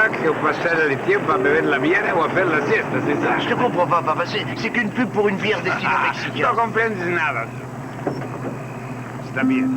crois qu'on passait la laitière pour beber de la bière ou à faire la siesta, c'est ça? Je te comprends pas, papa. C'est qu'une pub pour une bière destinée aux Mexicains. No comprendes nada. Está bien.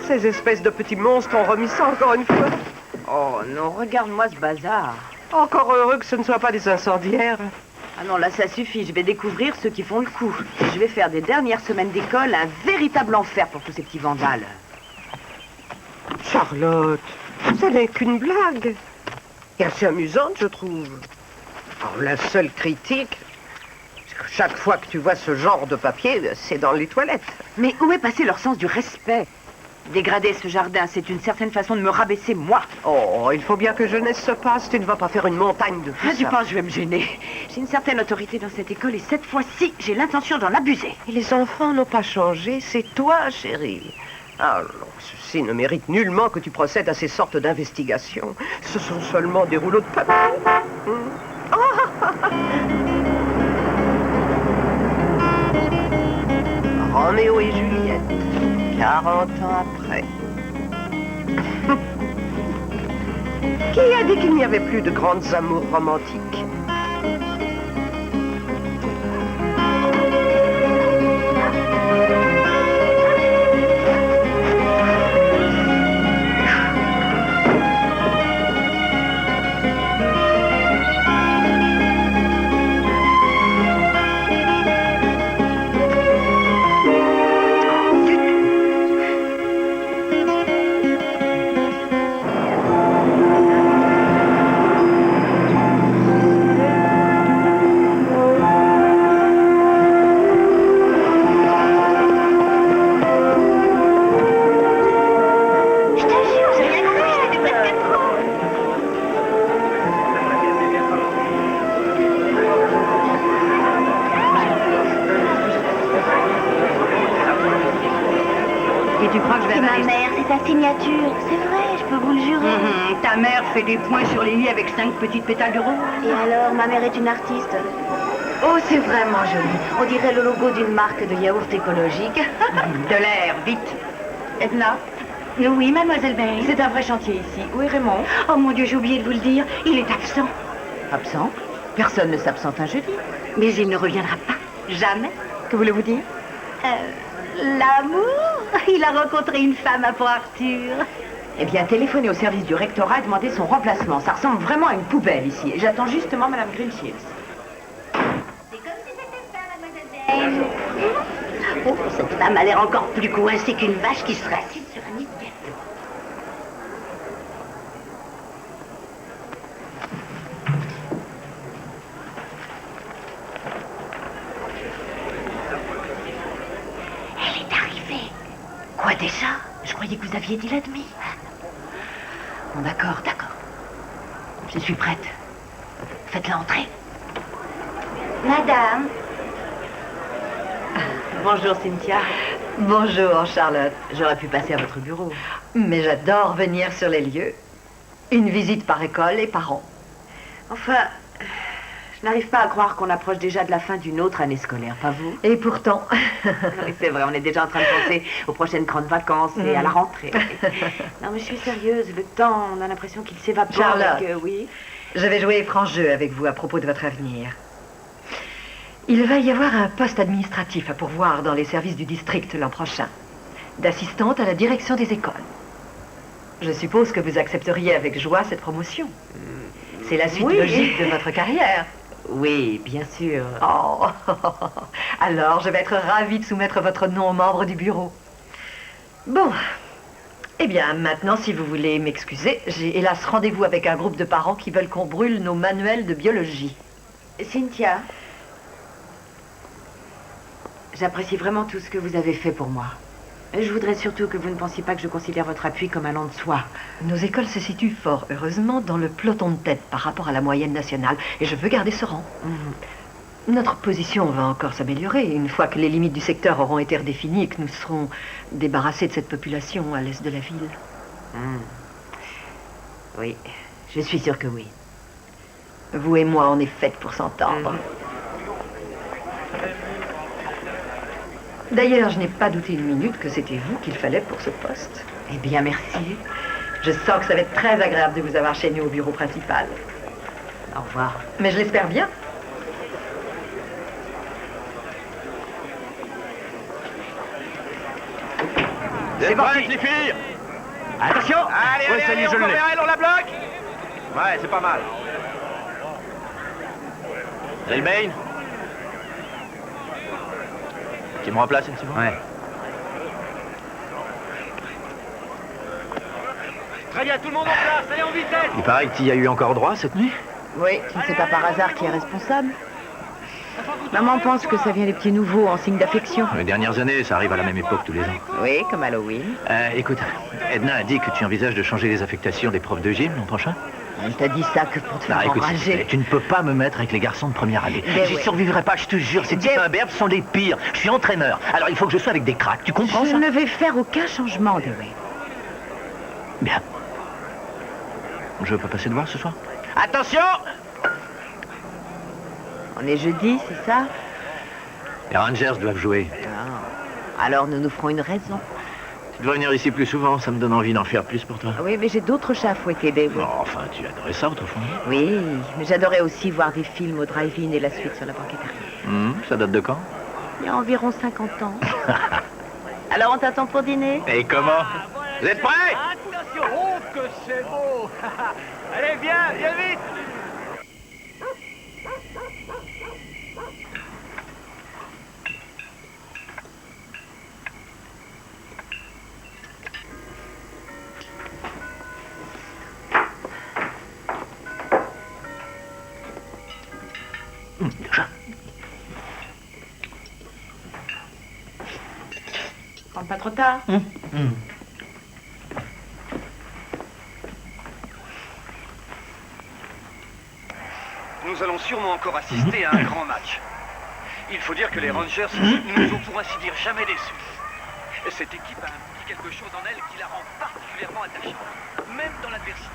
Ces espèces de petits monstres ont remis ça encore une fois. Oh non, regarde-moi ce bazar. Encore heureux que ce ne soit pas des incendiaires. Ah non, là ça suffit, je vais découvrir ceux qui font le coup. Je vais faire des dernières semaines d'école un véritable enfer pour tous ces petits vandales. Charlotte, ça n'est qu'une blague. Et assez amusante, je trouve. Alors, la seule critique, c'est que chaque fois que tu vois ce genre de papier, c'est dans les toilettes. Mais où est passé leur sens du respect? Dégrader ce jardin, c'est une certaine façon de me rabaisser, moi. Oh, il faut bien que jeunesse se passe. Tu ne vas pas faire une montagne de tout ça. Tu penses que je vais me gêner? J'ai une certaine autorité dans cette école et cette fois-ci, j'ai l'intention d'en abuser. Et les enfants n'ont pas changé, c'est toi, chérie. Alors, ceci ne mérite nullement que tu procèdes à ces sortes d'investigations. Ce sont seulement des rouleaux de papier. Roméo et Juliette, 40 ans après. Qui a dit qu'il n'y avait plus de grandes amours romantiques? Ta mère fait des points sur les lits avec 5 petites pétales de rose. Et alors, ma mère est une artiste. Oh, c'est vraiment joli. On dirait le logo d'une marque de yaourt écologique. De l'air, vite. Edna? Oui, mademoiselle Berry. C'est un vrai chantier ici. Où est Raymond? Oh mon Dieu, j'ai oublié de vous le dire. Il est absent. Absent? Personne ne s'absente un jeudi. Mais il ne reviendra pas. Jamais. Que voulez-vous dire? L'amour. Il a rencontré une femme à Port-Arthur. Eh bien, téléphonez au service du rectorat et demandez son remplacement. Ça ressemble vraiment à une poubelle ici. J'attends justement Madame Greenfields. C'est comme si c'était ça, mademoiselle Berry. Oh, cette femme a l'air encore plus coincée qu'une vache qui serait assise sur un nid de gâteau. Elle est arrivée. Quoi déjà? Je croyais que vous aviez dit la demi. Bon, d'accord, d'accord. Je suis prête. Faites-la entrer. Madame, Bonjour, Cynthia. Bonjour, Charlotte. J'aurais pu passer à votre bureau. Mais j'adore venir sur les lieux. Une visite par école et par an. Enfin, je n'arrive pas à croire qu'on approche déjà de la fin d'une autre année scolaire, pas vous? Et pourtant... Oui, c'est vrai, on est déjà en train de penser aux prochaines grandes vacances et à la rentrée. Non, mais je suis sérieuse, le temps, on a l'impression qu'il s'évapore. Charlotte. Et que, oui. Je vais jouer franc jeu avec vous à propos de votre avenir. Il va y avoir un poste administratif à pourvoir dans les services du district l'an prochain. D'assistante à la direction des écoles. Je suppose que vous accepteriez avec joie cette promotion. C'est la suite Oui. logique de votre carrière. Oui, bien sûr. Oh, alors je vais être ravie de soumettre votre nom aux membres du bureau. Bon, eh bien maintenant, si vous voulez m'excuser, j'ai hélas rendez-vous avec un groupe de parents qui veulent qu'on brûle nos manuels de biologie. Cynthia, j'apprécie vraiment tout ce que vous avez fait pour moi. Je voudrais surtout que vous ne pensiez pas que je considère votre appui comme allant de soi. Nos écoles se situent fort heureusement dans le peloton de tête par rapport à la moyenne nationale, et je veux garder ce rang. Notre position va encore s'améliorer une fois que les limites du secteur auront été redéfinies et que nous serons débarrassés de cette population à l'est de la ville. Oui, je suis sûre que oui. Vous et moi, on est faites pour s'entendre. D'ailleurs, je n'ai pas douté une minute que c'était vous qu'il fallait pour ce poste. Eh bien, merci. Je sens que ça va être très agréable de vous avoir chez nous au bureau principal. Au revoir. Mais je l'espère bien. C'est parti, les filles. Attention. Allez, Ouais, ça y est, je l'ai. on la bloque. Ouais, c'est pas mal. Delmain. Tiens-moi en place un petit peu. Ouais. Très bien, tout le monde en place, allez en vitesse. Il paraît que tu y as eu encore droit cette nuit. Oui, c'est pas par hasard qui est responsable. Maman pense que ça vient des petits nouveaux en signe d'affection. Les dernières années, ça arrive à la même époque tous les ans. Oui, comme Halloween. Écoute, Edna a dit que tu envisages de changer les affectations des profs de gym l'an prochain. Elle t'a dit ça que pour te Ah, faire écoute, s'il te plaît, enrager. tu ne peux pas me mettre avec les garçons de première année. Mais J'y ouais. survivrai pas, je te jure. Ces types Mais- imberbes sont les pires. Je suis entraîneur. Alors il faut que je sois avec des cracks. Tu comprends Je ça? ne vais faire aucun changement, Dewey. Bien. Je veux pas passer de voir ce soir. Attention. On est jeudi, c'est ça? Les Rangers doivent jouer. Ah. Alors nous nous ferons une raison. Tu devrais venir ici plus souvent, ça me donne envie d'en faire plus pour toi. Oui, mais j'ai d'autres chats à fouetter, Dewey. Bon, enfin, tu adorais ça autrefois. Oui, mais j'adorais aussi voir des films au drive-in et la suite sur la banquette arrière. Ça date de quand? Il y a environ 50 ans. Alors on t'attend pour dîner? Et comment? Vous êtes prêts? Attention, oh que c'est beau. Allez, viens vite. Déjà. Rentre pas trop tard. Nous allons sûrement encore assister à un grand match. Il faut dire que les Rangers ne nous ont pour ainsi dire jamais déçus. Cette équipe a un petit quelque chose en elle qui la rend particulièrement attachante, même dans l'adversité.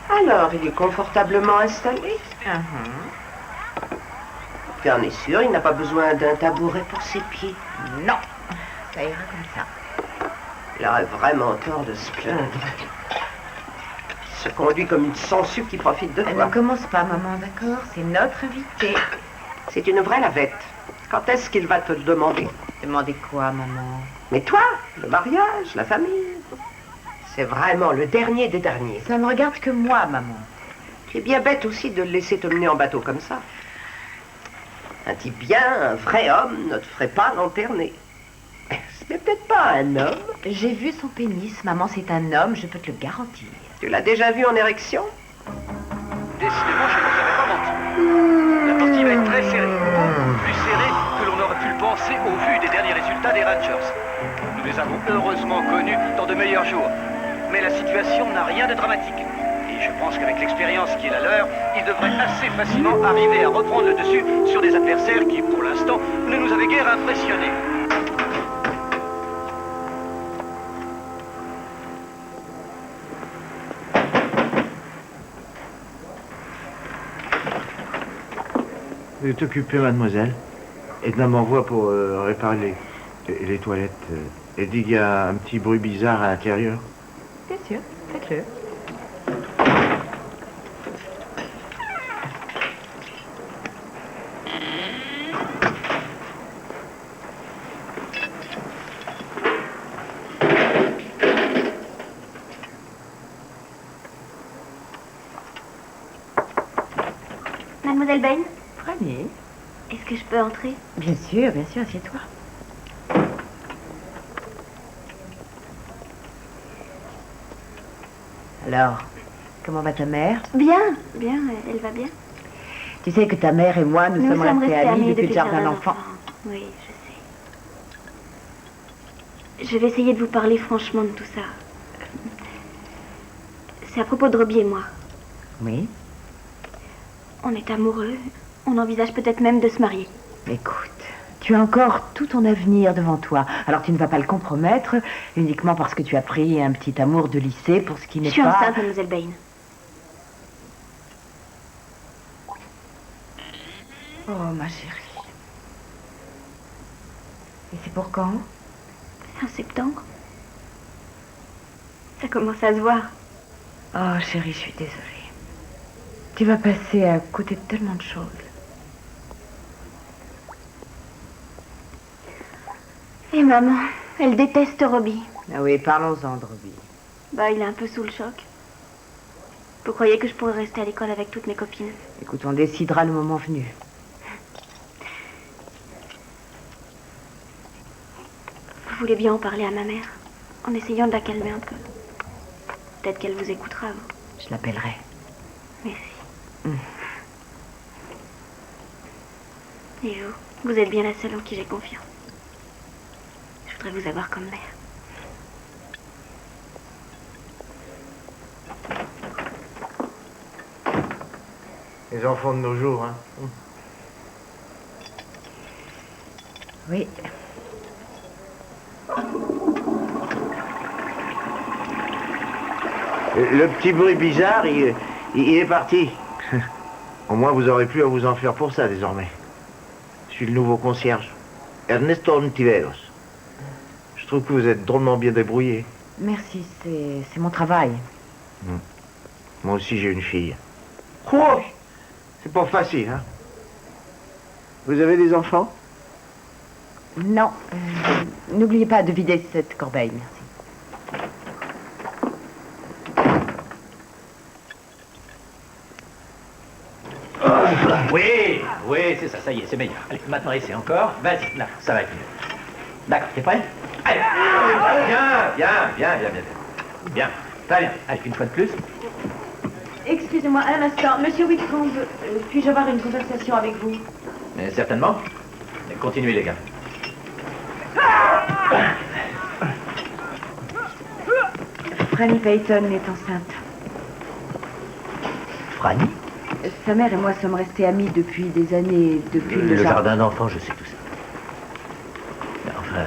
Alors, il est confortablement installé. Tu en es sûr, il n'a pas besoin d'un tabouret pour ses pieds. Non, ça ira comme ça. Il aurait vraiment tort de se plaindre. Il se conduit comme une sangsue qui profite de Ne toi. commence pas, maman, d'accord? C'est notre invité. C'est une vraie lavette. Quand est-ce qu'il va te le demander? Demandez quoi, maman? Mais toi, le mariage, la famille, c'est vraiment le dernier des derniers. Ça ne regarde que moi, maman. Tu es bien bête aussi de le laisser te mener en bateau comme ça. Un type bien, un vrai homme ne te ferait pas lanterner. Ce n'est peut-être pas un homme. J'ai vu son pénis, maman, c'est un homme, je peux te le garantir. Tu l'as déjà vu en érection? Décidément, je ne vous avais pas menti. La partie va être très serrée. Plus serrée que l'on aurait pu le penser au vu des derniers résultats des Rangers. Nous les avons heureusement connus dans de meilleurs jours. Mais la situation n'a rien de dramatique. Et je pense qu'avec l'expérience qui est la leur, ils devraient assez facilement arriver à reprendre le dessus sur des adversaires qui, pour l'instant, ne nous avaient guère impressionnés. Veuillez t'occuper, mademoiselle. Edna m'envoie pour réparer les toilettes. Elle dit qu'il y a un petit bruit bizarre à l'intérieur. Bien sûr, faites-le. Mademoiselle Bain, Franny. est-ce que je peux entrer? Bien sûr, assieds-toi. Alors, comment va ta mère? Bien, elle va bien. Tu sais que ta mère et moi, nous sommes restés amis depuis le jardin d'enfants. Oui, je sais. Je vais essayer de vous parler franchement de tout ça. C'est à propos de Robbie et moi. Oui? On est amoureux. On envisage peut-être même de se marier. Écoute, tu as encore tout ton avenir devant toi. Alors tu ne vas pas le compromettre uniquement parce que tu as pris un petit amour de lycée pour ce qui n'est Je suis pas... enceinte, mademoiselle Bain. Oh, ma chérie. Et c'est pour quand? En septembre. Ça commence à se voir. Oh, chérie, je suis désolée. Tu vas passer à côté de tellement de choses. Et maman, elle déteste Robbie. Ah oui, parlons-en de Robbie. Bah, il est un peu sous le choc. Vous croyez que je pourrais rester à l'école avec toutes mes copines? Écoute, on décidera le moment venu. Vous voulez bien en parler à ma mère, en essayant de la calmer un peu. Peut-être qu'elle vous écoutera, vous. Je l'appellerai. Merci. Et vous êtes bien la seule en qui j'ai confiance. Je voudrais vous avoir comme mère. Les enfants de nos jours, hein. Oui. Le petit bruit bizarre, il est parti. Au moins, vous aurez plus à vous en faire pour ça, désormais. Je suis le nouveau concierge. Ernesto Ontiveros. Je trouve que vous êtes drôlement bien débrouillé. Merci, c'est mon travail. Moi aussi, j'ai une fille. Oh, c'est pas facile, hein. Vous avez des enfants? Non, n'oubliez pas de vider cette corbeille, merci. Oui, c'est ça, ça y est, c'est meilleur. Allez, maintenant, essaie encore. Vas-y, là, ça va être mieux. D'accord, t'es prêt? Allez, bien. Très bien. Allez, une fois de plus. Excusez-moi, un instant. Monsieur Whitcomb, puis-je avoir une conversation avec vous? Certainement. Continuez, les gars. Franny Payton est enceinte. Franny? Sa mère et moi sommes restés amis depuis des années, depuis Le jardin d'enfants, je sais tout ça. Mais enfin,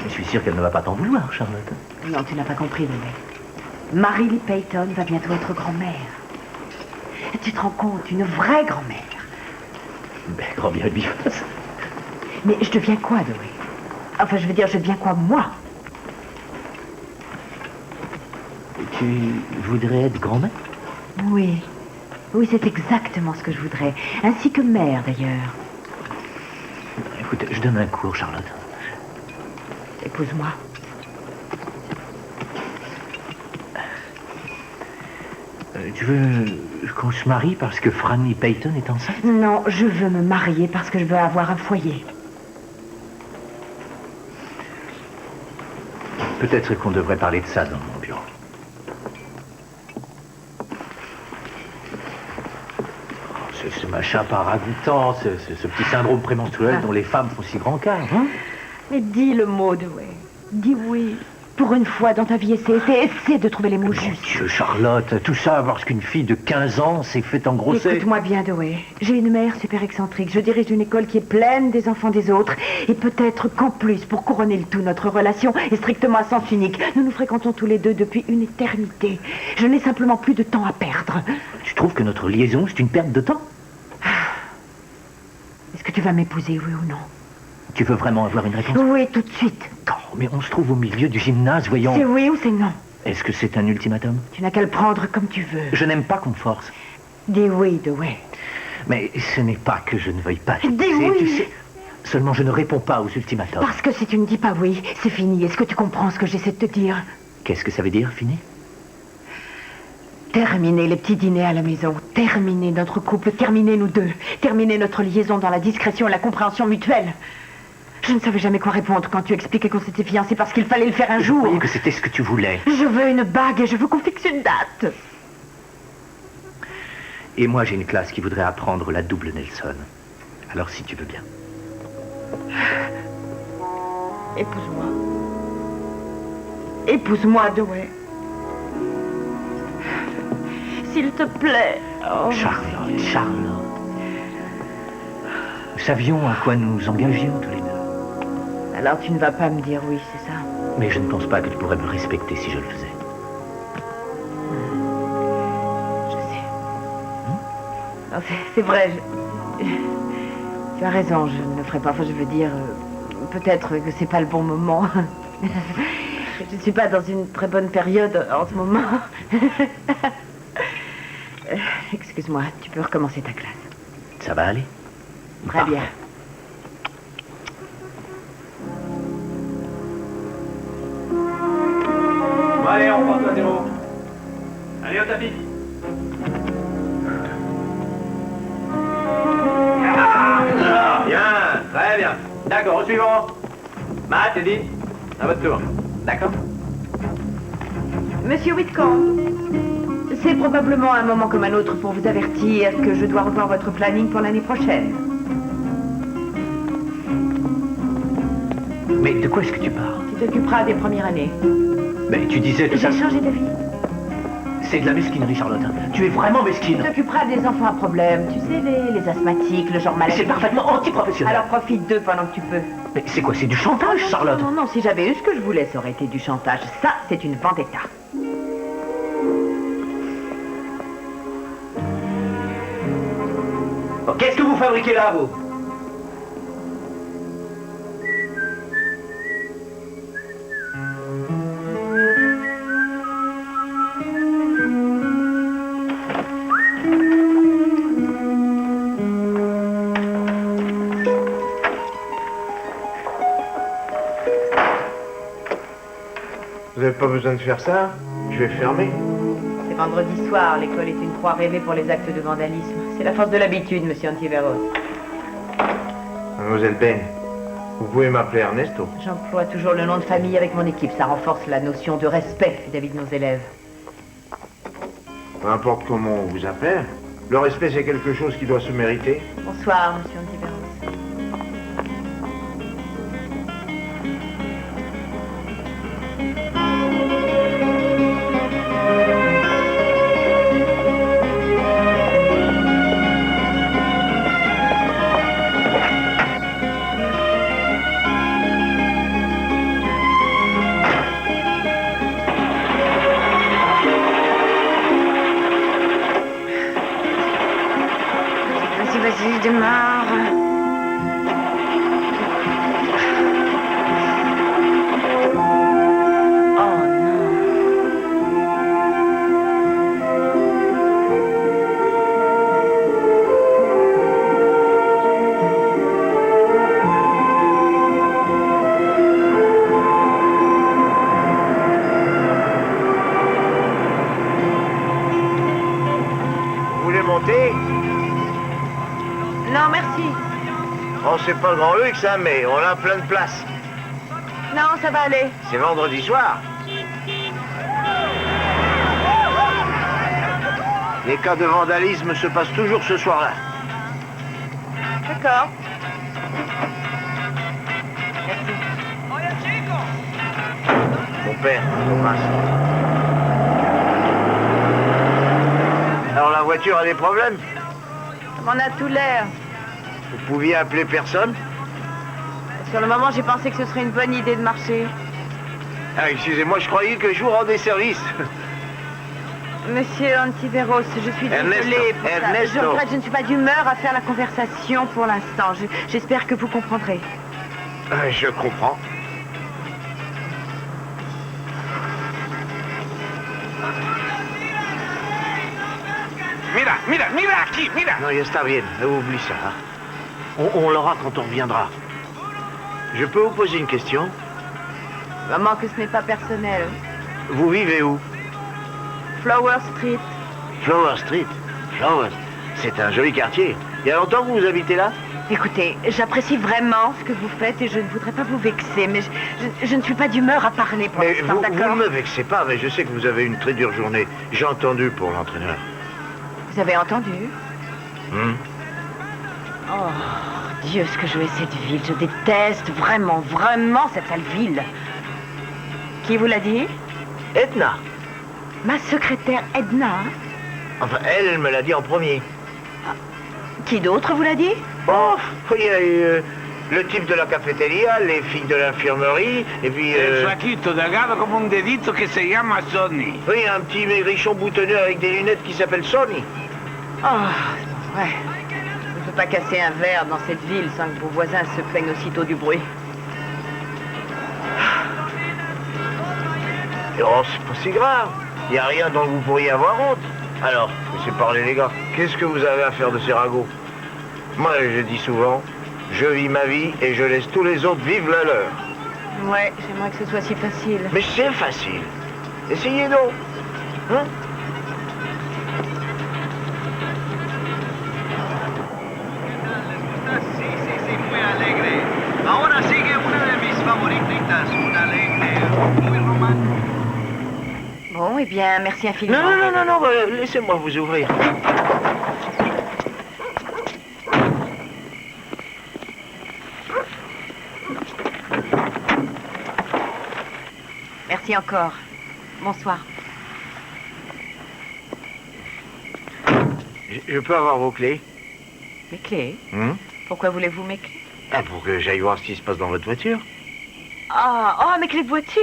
je suis sûr qu'elle ne va pas t'en vouloir, Charlotte. Non, tu n'as pas compris, Louis. Marie Payton va bientôt être grand-mère. Tu te rends compte, une vraie grand-mère. Ben, grand bien lui fasse. Mais je deviens quoi, Louis? Enfin, je veux dire, je deviens quoi, moi? Tu voudrais être grand-mère? Oui. Oui, c'est exactement ce que je voudrais. Ainsi que mère, d'ailleurs. Écoute, je donne un cours, Charlotte. Épouse-moi. Tu veux qu'on se marie parce que Franny Payton est enceinte? Non, je veux me marier parce que je veux avoir un foyer. Peut-être qu'on devrait parler de ça dans mon bureau. Ce machin pas ragoûtant, ce petit syndrome prémenstruel dont les femmes font si grand cas, hein? Mais dis le mot, Dewey. Dis oui. Pour une fois dans ta vie, essaie de trouver les mots justes. Dieu, Charlotte, tout ça parce qu'une fille de 15 ans s'est faite engrosser. Écoute-moi bien, Dewey. J'ai une mère super excentrique. Je dirige une école qui est pleine des enfants des autres. Et peut-être qu'en plus, pour couronner le tout, notre relation est strictement à sens unique. Nous nous fréquentons tous les deux depuis une éternité. Je n'ai simplement plus de temps à perdre. Tu trouves que notre liaison, c'est une perte de temps? Est-ce que tu vas m'épouser, oui ou non? Tu veux vraiment avoir une réponse? Oui, tout de suite. Oh, mais on se trouve au milieu du gymnase, voyons. C'est oui ou c'est non? Est-ce que c'est un ultimatum? Tu n'as qu'à le prendre comme tu veux. Je n'aime pas qu'on me force. Dis oui, Dewey. Mais ce n'est pas que je ne veuille pas Dis t'épouser, oui. tu sais. Seulement, je ne réponds pas aux ultimatums. Parce que si tu ne dis pas oui, c'est fini. Est-ce que tu comprends ce que j'essaie de te dire? Qu'est-ce que ça veut dire, fini? Terminer les petits dîners à la maison. Terminer notre couple. Terminer nous deux. Terminer notre liaison dans la discrétion et la compréhension mutuelle. Je ne savais jamais quoi répondre quand tu expliquais qu'on s'était fiancés parce qu'il fallait le faire un Je jour. croyais que c'était ce que tu voulais. Je veux une bague et je veux qu'on fixe une date. Et moi, j'ai une classe qui voudrait apprendre la double Nelson. Alors, si tu veux bien. Épouse-moi. Épouse-moi, Dewey. S'il te plaît. Oh. Charlotte, Charlotte. Nous savions à quoi nous nous engagions tous les deux. Alors tu ne vas pas me dire oui, c'est ça? Mais je ne pense pas que tu pourrais me respecter si je le faisais. Je sais. Non, c'est vrai. Tu as raison, je ne le ferai pas. Enfin, je veux dire, peut-être que c'est pas le bon moment. Je ne suis pas dans une très bonne période en ce moment. Excuse-moi, tu peux recommencer ta classe. Ça va aller? Très bien. Bon, allez, on part à zéro. Allez, au tapis. Bien, très bien. D'accord, au suivant. Matt, Eddie, à votre tour. D'accord. Monsieur Whitcomb, c'est probablement un moment comme un autre pour vous avertir que je dois revoir votre planning pour l'année prochaine. Mais de quoi est-ce que tu parles? Tu t'occuperas des premières années. Mais tu disais tout J'ai ça. changé d'avis. C'est de la mesquinerie, Charlotte. Tu es vraiment Tu mesquine. t'occuperas des enfants à problème. Tu sais, les asthmatiques, le genre maladie. C'est parfaitement antiprofessionnel. Alors profite d'eux pendant que tu peux. Mais c'est quoi? C'est du chantage, Charlotte? Non, non, si j'avais eu ce que je voulais, ça aurait été du chantage. Ça, c'est une vendetta. Bon, qu'est-ce que vous fabriquez là, vous? Vous n'avez pas besoin de faire ça. Je vais fermer. C'est vendredi soir. L'école est une proie rêvée pour les actes de vandalisme. C'est la force de l'habitude, monsieur Antiveros. Mademoiselle Ben, vous pouvez m'appeler Ernesto. J'emploie toujours le nom de famille avec mon équipe. Ça renforce la notion de respect vis-à-vis de nos élèves. Peu importe comment on vous appelle. Le respect, c'est quelque chose qui doit se mériter. Bonsoir, monsieur Antiveros. Vas-y, démarre. Oh non. Vous voulez monter? Non, merci. Oh, c'est pas le grand luxe, hein, mais on a plein de place. Non, ça va aller. C'est vendredi soir. Les cas de vandalisme se passent toujours ce soir-là. D'accord. Merci. Mon père, Thomas. Alors la voiture a des problèmes? On a tout l'air. Vous pouviez appeler personne? Sur le moment, j'ai pensé que ce serait une bonne idée de marcher. Ah, excusez-moi, je croyais que je vous rendais service. Monsieur Antiveros, je suis Ernesto, désolée pour ça. Ernesto. Je regrette, je ne suis pas d'humeur à faire la conversation pour l'instant. J'espère que vous comprendrez. Je comprends. Mira aquí, mira. Non, está bien, oublie ça. Hein. On l'aura quand on reviendra. Je peux vous poser une question? Maman, que ce n'est pas personnel. Vous vivez où? Flower Street. Flower Street. Flower. C'est un joli quartier. Il y a longtemps que vous habitez là? Écoutez, j'apprécie vraiment ce que vous faites et je ne voudrais pas vous vexer, mais je ne suis pas d'humeur à parler pour Mais l'instant, vous d'accord? ne me vexez pas, mais je sais que vous avez une très dure journée. J'ai entendu pour l'entraîneur. Vous avez entendu? Oh, Dieu, ce que je hais cette ville. Je déteste vraiment, vraiment cette sale ville. Qui vous l'a dit? Edna. Ma secrétaire Edna. Enfin, elle me l'a dit en premier. Qui d'autre vous l'a dit? Oh, il y a eu le type de la cafétéria, les filles de l'infirmerie, et puis... El flaquito, delgado como un dedito que se llama Sonny. Oui, un petit maigrichon boutonneux avec des lunettes qui s'appelle Sonny. Oh, ouais. Je ne peux pas casser un verre dans cette ville sans que vos voisins se plaignent aussitôt du bruit. Et oh, c'est pas si grave. Il n'y a rien dont vous pourriez avoir honte. Alors, laissez parler les gars. Qu'est-ce que vous avez à faire de ces ragots? Moi, je dis souvent, je vis ma vie et je laisse tous les autres vivre la leur. Ouais, j'aimerais que ce soit si facile. Mais c'est facile. Essayez donc. Hein? Sí, muy alegre. Ahora sigue una de mis favoritas, una alegre, muy romántica. Bon, eh bien, merci infiniment. Non, laissez-moi vous ouvrir. Merci encore. Bonsoir. Je peux avoir vos clés? Mes clés? Hum? Pourquoi voulez-vous mes clés? Ah, pour que j'aille voir ce qui se passe dans votre voiture. Mes clés de voiture.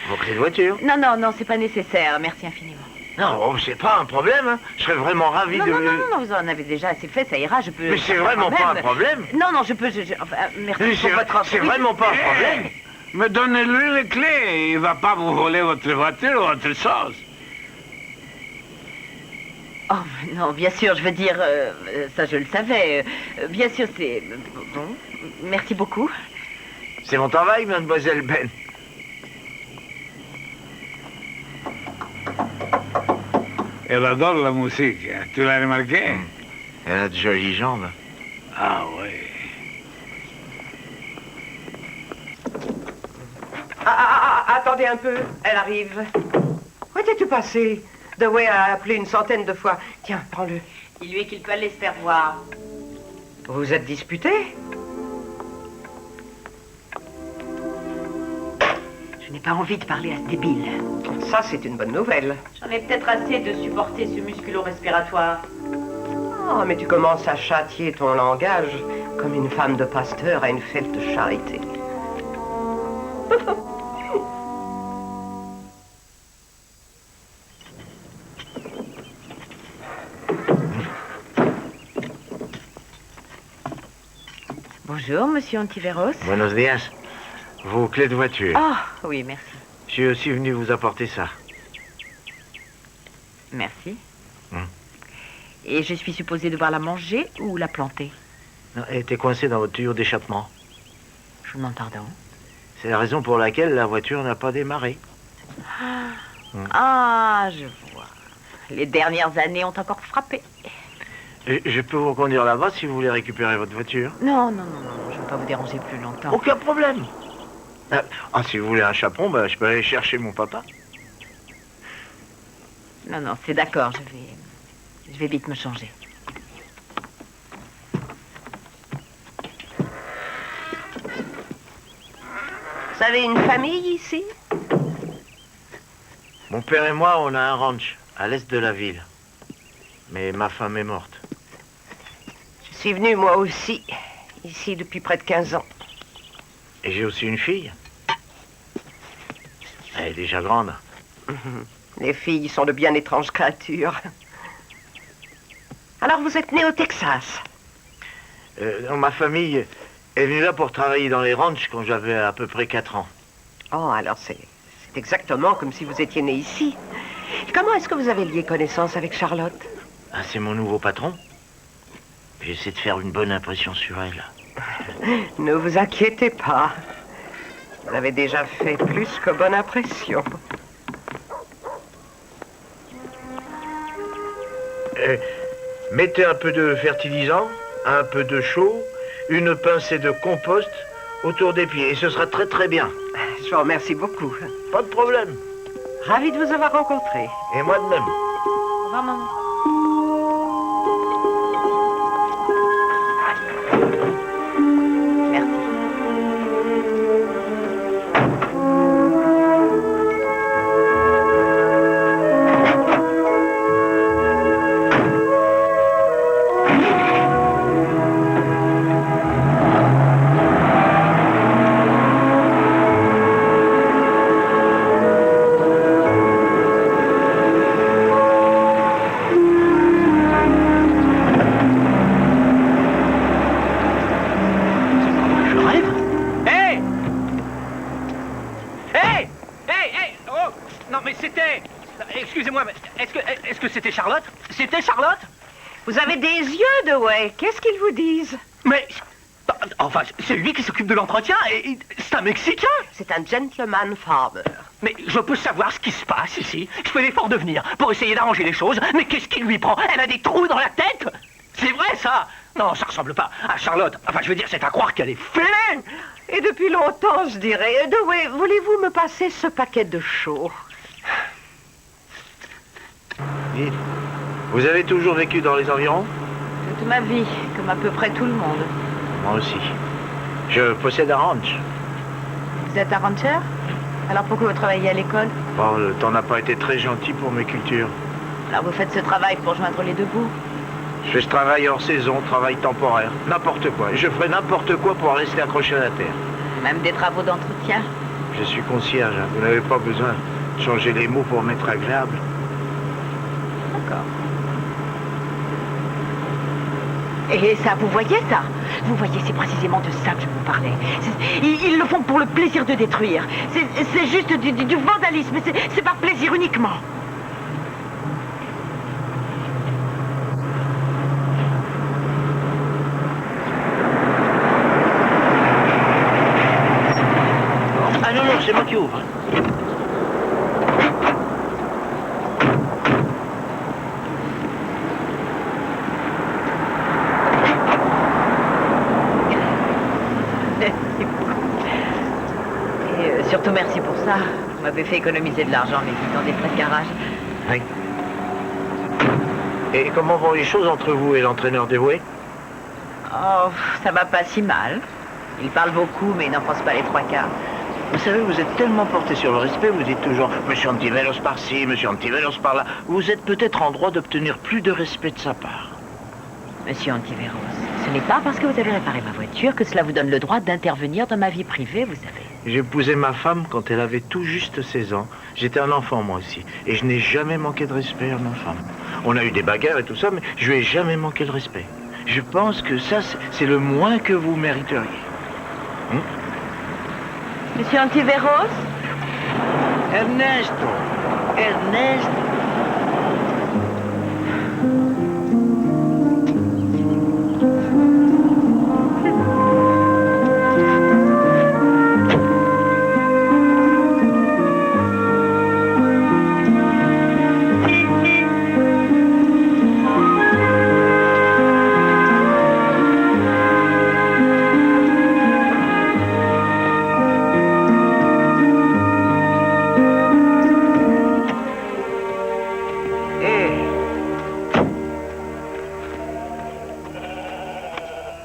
Vos clés de voiture? Non, c'est pas nécessaire. Merci infiniment. Non, oh, c'est pas un problème. Hein. Je serais vraiment ravi de... Non, vous en avez déjà assez fait, ça ira, je peux... Mais c'est vraiment pas un problème. Non, je peux... enfin, merci pour votre offre. C'est vraiment pas un problème. Mais donnez-lui les clés, il va pas vous voler votre voiture ou autre chose. Oh, non, bien sûr, je veux dire, ça je le savais. Bien sûr, c'est... Bon, merci beaucoup. C'est mon travail, mademoiselle Ben. Elle adore la musique, hein. Tu l'as remarqué? Elle a de jolies jambes. Ah oui. Attendez un peu, elle arrive. Où étais-tu passé? Dewey a appelé une centaine de fois. Tiens, prends-le. Dis-lui qu'il peut aller se faire voir. Vous êtes disputés? Je n'ai pas envie de parler à ce débile. Ça, c'est une bonne nouvelle. J'en ai peut-être assez de supporter ce musculo-respiratoire. Oh, mais tu commences à châtier ton langage comme une femme de pasteur à une fête de charité. Bonjour, monsieur Antiveros. Buenos días. Vos clés de voiture. Ah, oui, merci. Je suis aussi venu vous apporter ça. Merci. Et je suis supposée devoir la manger ou la planter? Non, elle était coincée dans votre tuyau d'échappement. Je vous demande pardon. C'est la raison pour laquelle la voiture n'a pas démarré. Ah, je vois. Les dernières années ont encore frappé. Je peux vous conduire là-bas si vous voulez récupérer votre voiture. Non, je ne veux pas vous déranger plus longtemps. Aucun problème. Si vous voulez un chaperon, je peux aller chercher mon papa. Non, c'est d'accord, je vais vite me changer. Vous avez une famille ici? Mon père et moi, on a un ranch à l'est de la ville. Mais ma femme est morte. Je suis venu moi aussi, ici depuis près de 15 ans. Et j'ai aussi une fille. Elle est déjà grande. Les filles sont de bien étranges créatures. Alors vous êtes né au Texas? Ma famille est venue là pour travailler dans les ranchs quand j'avais à peu près 4 ans. Oh, alors c'est exactement comme si vous étiez né ici. Comment est-ce que vous avez lié connaissance avec Charlotte? Ah, c'est mon nouveau patron. J'essaie de faire une bonne impression sur elle. Ne vous inquiétez pas. Vous avez déjà fait plus que bonne impression. Mettez un peu de fertilisant, un peu de chaux, une pincée de compost autour des pieds et ce sera très très bien. Je vous remercie beaucoup. Pas de problème. Ravi de vous avoir rencontré. Et moi de même. Au revoir, maman. Merci. Excusez-moi, mais est-ce que c'était Charlotte? C'était Charlotte? Vous avez des yeux, Dewey. Qu'est-ce qu'ils vous disent? Mais... Enfin, c'est lui qui s'occupe de l'entretien et c'est un Mexicain. C'est un gentleman farmer. Mais je peux savoir ce qui se passe ici. Je fais l'effort de venir pour essayer d'arranger les choses, mais qu'est-ce qui lui prend? Elle a des trous dans la tête? C'est vrai, ça? Non, ça ressemble pas à Charlotte. Enfin, je veux dire, c'est à croire qu'elle est fêlée. Et depuis longtemps, je dirais. Dewey, voulez-vous me passer ce paquet de chaux? Dites, vous avez toujours vécu dans les environs? Toute ma vie, comme à peu près tout le monde. Moi aussi. Je possède un ranch. Vous êtes un rancher? Alors pourquoi vous travaillez à l'école? Bon, le temps n'a pas été très gentil pour mes cultures. Alors vous faites ce travail pour joindre les deux bouts? Je fais ce travail hors saison, travail temporaire, n'importe quoi. Je ferai n'importe quoi pour rester accroché à la terre. Même des travaux d'entretien? Je suis concierge, hein. Vous n'avez pas besoin de changer les mots pour m'être agréable. D'accord. Et ça, vous voyez ça? Vous voyez, c'est précisément de ça que je vous parlais. Ils le font pour le plaisir de détruire. C'est juste du vandalisme. C'est par plaisir uniquement. Ah non, non, c'est moi qui ouvre. Surtout merci pour ça. Vous m'avez fait économiser de l'argent en m'évitant des frais de garage. Oui. Et comment vont les choses entre vous et l'entraîneur Dewey? Oh, ça va pas si mal. Il parle beaucoup, mais il n'en pense pas les trois quarts. Vous savez, vous êtes tellement porté sur le respect, vous dites toujours « Monsieur Antivelos par-ci, Monsieur Antivelos par-là ». Vous êtes peut-être en droit d'obtenir plus de respect de sa part. Monsieur Antiveros, ce n'est pas parce que vous avez réparé ma voiture que cela vous donne le droit d'intervenir dans ma vie privée, vous savez. J'ai épousé ma femme quand elle avait tout juste 16 ans. J'étais un enfant, moi aussi. Et je n'ai jamais manqué de respect à ma femme. On a eu des bagarres et tout ça, mais je lui ai jamais manqué de respect. Je pense que ça, c'est le moins que vous mériteriez. Monsieur Antiveros? Ernesto! Ernesto!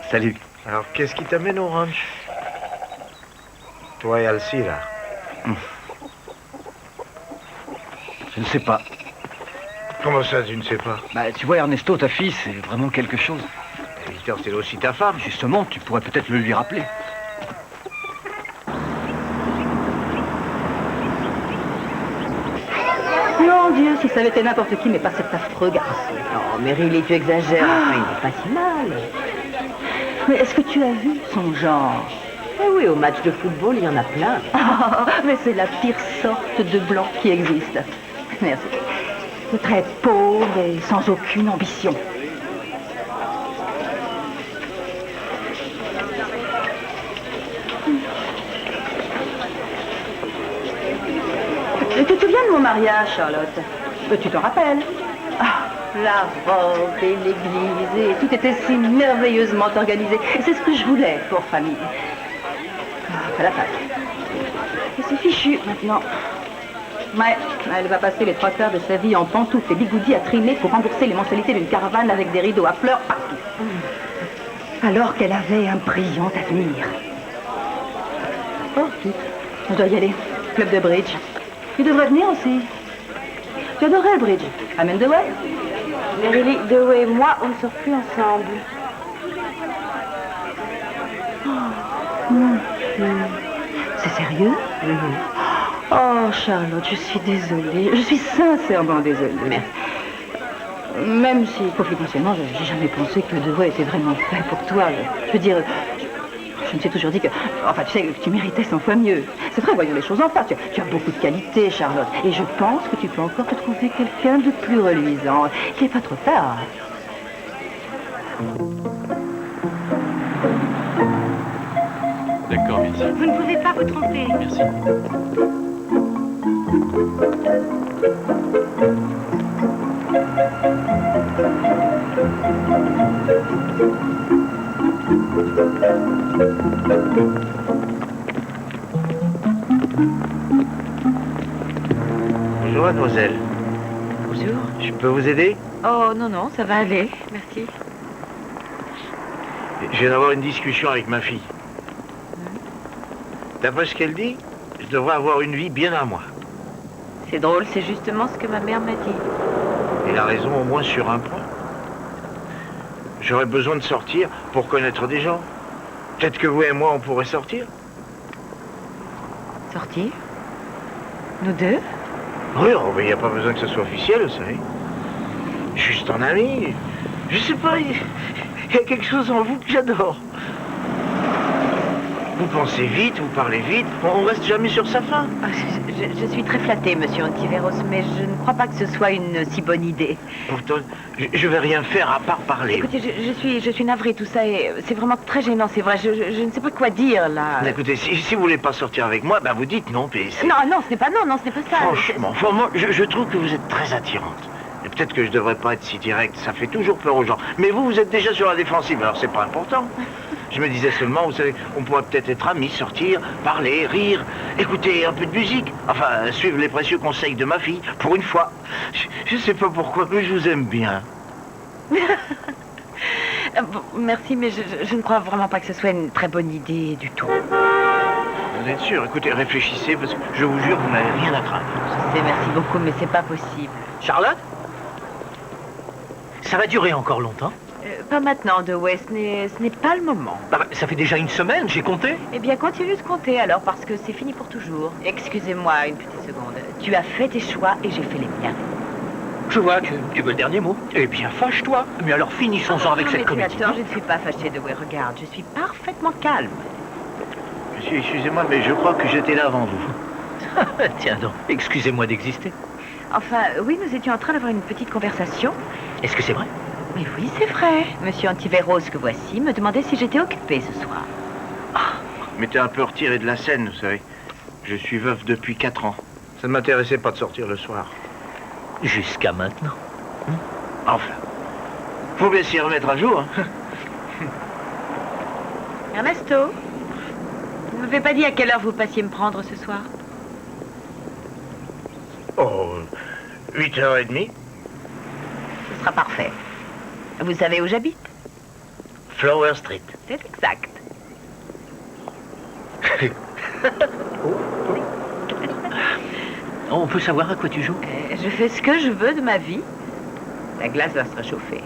Salut. Alors, qu'est-ce qui t'amène au ranch? Toi et Alcira. Je ne sais pas. Comment ça, tu ne sais pas? Bah, tu vois, Ernesto, ta fille, c'est vraiment quelque chose. Victor, c'est aussi ta femme. Justement, tu pourrais peut-être le lui rappeler. Mon Dieu, si ça avait été n'importe qui, mais pas cet affreux garçon. Oh, mais Riley, tu exagères. Enfin, il n'est pas si mal. Mais est-ce que tu as vu son genre? Eh oui, au match de football, il y en a plein. Ah, mais c'est la pire sorte de blanc qui existe. Merci. C'est très pauvre et sans aucune ambition. Tu te souviens de mon mariage, Charlotte? Tu t'en rappelles? Ah, la robe et l'église, et tout était si merveilleusement organisé. C'est ce que je voulais pour famille. Ah, la Pâques. Et c'est fichu maintenant. Ouais, elle va passer les 3/4 de sa vie en pantoufles et bigoudis à trimer pour rembourser les mensualités d'une caravane avec des rideaux à fleurs partout. Alors qu'elle avait un brillant avenir. Oh, zut, je dois y aller. Club de bridge. Tu devrais venir aussi. Tu adorais le bridge. Amène Dewey. Mais Riley, Dewey et moi, on ne sort plus ensemble. C'est sérieux? Oh, Charlotte, je suis désolée. Je suis sincèrement désolée. Merci. Même si, confidentiellement, j'ai jamais pensé que Dewey était vraiment fait pour toi. Je veux dire, je me suis toujours dit que... Enfin, tu sais, que tu méritais 100 fois mieux. C'est vrai, voyons les choses en face. Tu as beaucoup de qualités, Charlotte. Et je pense que tu peux encore te trouver quelqu'un de plus reluisant. Il n'est pas trop tard. D'accord, merci. Vous ne pouvez pas vous tromper. Merci. Bonjour, mademoiselle. Bonjour. Je peux vous aider? Oh, non, non, ça va aller. Merci. Je viens d'avoir une discussion avec ma fille. D'après ce qu'elle dit, je devrais avoir une vie bien à moi. C'est drôle, c'est justement ce que ma mère m'a dit. Elle a raison au moins sur un point. J'aurais besoin de sortir pour connaître des gens. Peut-être que vous et moi, on pourrait sortir. Sortir? Nous deux? Oui, il n'y a pas besoin que ce soit officiel, vous savez. Juste en ami. Je sais pas, il y a quelque chose en vous que j'adore. Vous pensez vite, vous parlez vite, on reste jamais sur sa faim. Ah, je suis très flattée, monsieur Antiveros, mais je ne crois pas que ce soit une si bonne idée. Pourtant, je vais rien faire à part parler. Écoutez, je suis navrée, tout ça, et c'est vraiment très gênant, c'est vrai. Je ne sais pas quoi dire, là. Écoutez, si vous voulez pas sortir avec moi, ben vous dites non, puis c'est... Non, non, ce n'est pas non, non, ce n'est pas ça. Franchement, moi, je trouve que vous êtes très attirante. Et peut-être que je devrais pas être si direct, ça fait toujours peur aux gens. Mais vous êtes déjà sur la défensive, alors c'est pas important. Je me disais seulement, vous savez, on pourrait peut-être être amis, sortir, parler, rire, écouter un peu de musique. Enfin, suivre les précieux conseils de ma fille, pour une fois. Je sais pas pourquoi, mais je vous aime bien. Bon, merci, mais je ne crois vraiment pas que ce soit une très bonne idée du tout. Vous êtes sûr? Écoutez, réfléchissez, parce que je vous jure, vous n'avez rien à craindre. Je sais, merci beaucoup, mais c'est pas possible. Charlotte? Ça va durer encore longtemps? Pas maintenant, Dewey, ce n'est pas le moment. Bah, ça fait déjà une semaine, j'ai compté. Eh bien, continue de compter alors, parce que c'est fini pour toujours. Excusez-moi une petite seconde. Tu as fait tes choix et j'ai fait les miens. Je vois que tu veux le dernier mot. Eh bien, fâche-toi. Mais alors finissons-en avec cette comédie. Tu as tort, je ne suis pas fâchée, Dewey. Regarde, je suis parfaitement calme. Monsieur, excusez-moi, mais je crois que j'étais là avant vous. Tiens donc, excusez-moi d'exister. Enfin, oui, nous étions en train d'avoir une petite conversation. Est-ce que c'est vrai? Mais oui, c'est vrai. Monsieur Antiveros, que voici, me demandait si j'étais occupée ce soir. Mais t'es un peu retiré de la scène, vous savez. Je suis veuf depuis 4 ans. Ça ne m'intéressait pas de sortir le soir. Jusqu'à maintenant. Enfin, faut bien s'y remettre à jour. Hein. Ernesto, vous ne m'avez pas dit à quelle heure vous passiez me prendre ce soir? Oh, 8h30. Ce sera parfait. Vous savez où j'habite? Flower Street. C'est exact. On peut savoir à quoi tu joues? Je fais ce que je veux de ma vie. La glace va se réchauffer.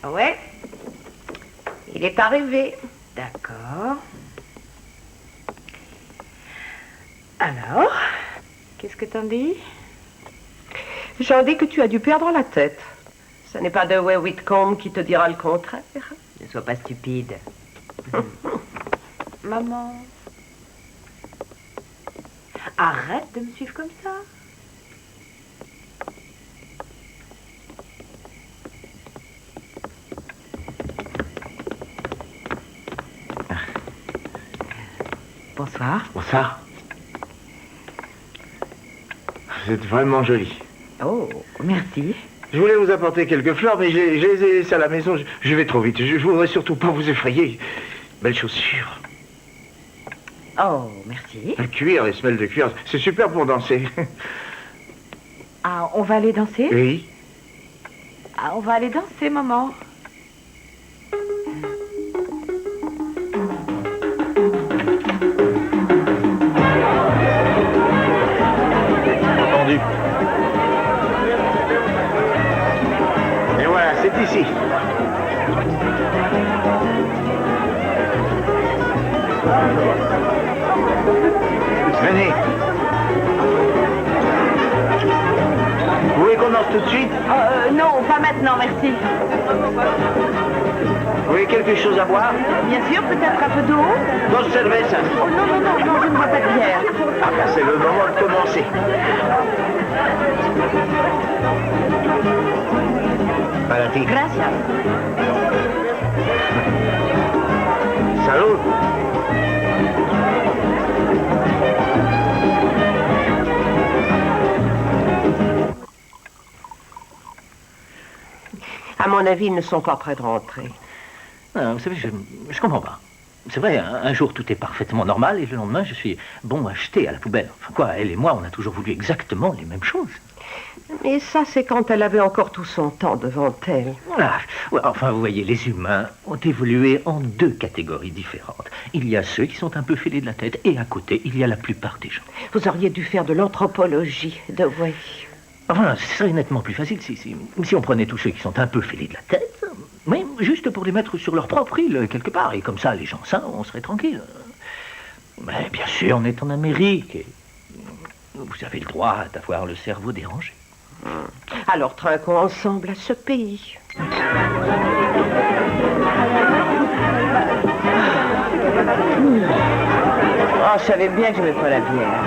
Ouais. Il est arrivé. D'accord. Alors, qu'est-ce que t'en dis? J'en dis que tu as dû perdre la tête. Ce n'est pas Dewey Whitcomb qui te dira le contraire. Ne sois pas stupide. Maman. Arrête de me suivre comme ça. Bonsoir. Bonsoir. Vous êtes vraiment jolie. Oh, merci. Je voulais vous apporter quelques fleurs, mais je les ai laissées à la maison. Je vais trop vite. Je voudrais surtout pas vous effrayer. Belles chaussures. Oh, merci. Le cuir, les semelles de cuir, c'est super pour danser. Ah, on va aller danser? Oui. Ah, on va aller danser, maman. Entendu. Et voilà, c'est ici. Venez. Vous voulez qu'on danse tout de suite? Non, pas maintenant, merci. Vous voulez quelque chose à boire? Bien sûr, peut-être un peu d'eau? Dos cervezas. Oh non, non, non, non, je ne bois pas de bière. Ah ben c'est le moment de commencer. Para ti. Gracias. Salud. À mon avis, ils ne sont pas prêts de rentrer. Non, vous savez, je comprends pas. C'est vrai, un jour tout est parfaitement normal et le lendemain je suis bon à jeter à la poubelle. Enfin quoi, elle et moi, on a toujours voulu exactement les mêmes choses. Mais ça, c'est quand elle avait encore tout son temps devant elle. Ah, ouais, enfin, vous voyez, les humains ont évolué en deux catégories différentes. Il y a ceux qui sont un peu fêlés de la tête et à côté, il y a la plupart des gens. Vous auriez dû faire de l'anthropologie, Dewey. Enfin, ce serait nettement plus facile si on prenait tous ceux qui sont un peu fêlés de la tête, mais juste pour les mettre sur leur propre île, quelque part, et comme ça, les gens sains, on serait tranquille. Mais bien sûr, on est en Amérique, et vous avez le droit d'avoir le cerveau dérangé. Alors trinquons ensemble à ce pays. Oh, je savais bien que je n'aimais pas la bière.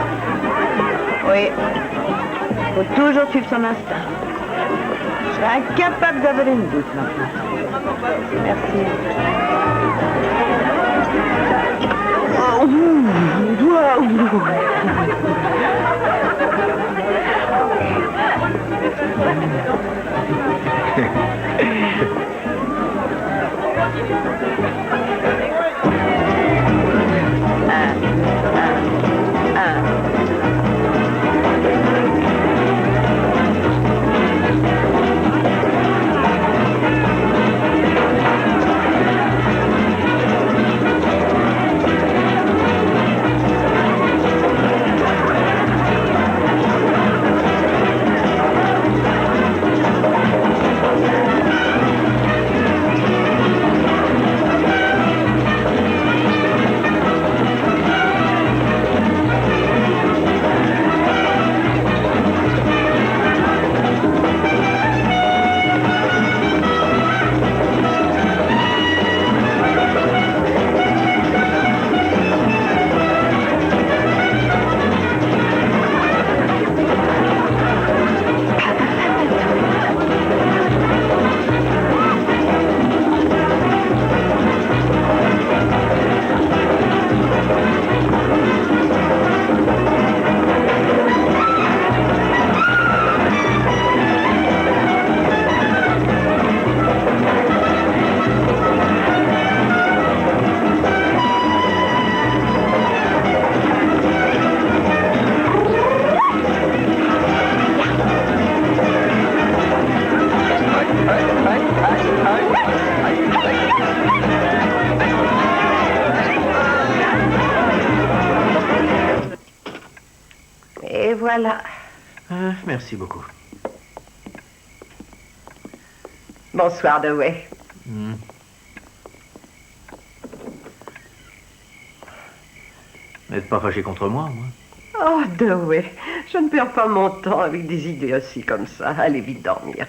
Oui. Faut toujours suivre son instinct. Je serais incapable d'avaler une goutte maintenant. Merci. Voilà. Merci beaucoup. Bonsoir, Dewey. N'êtes pas fâché contre moi, moi. Oh, Dewey, je ne perds pas mon temps avec des idées aussi comme ça. Allez vite dormir.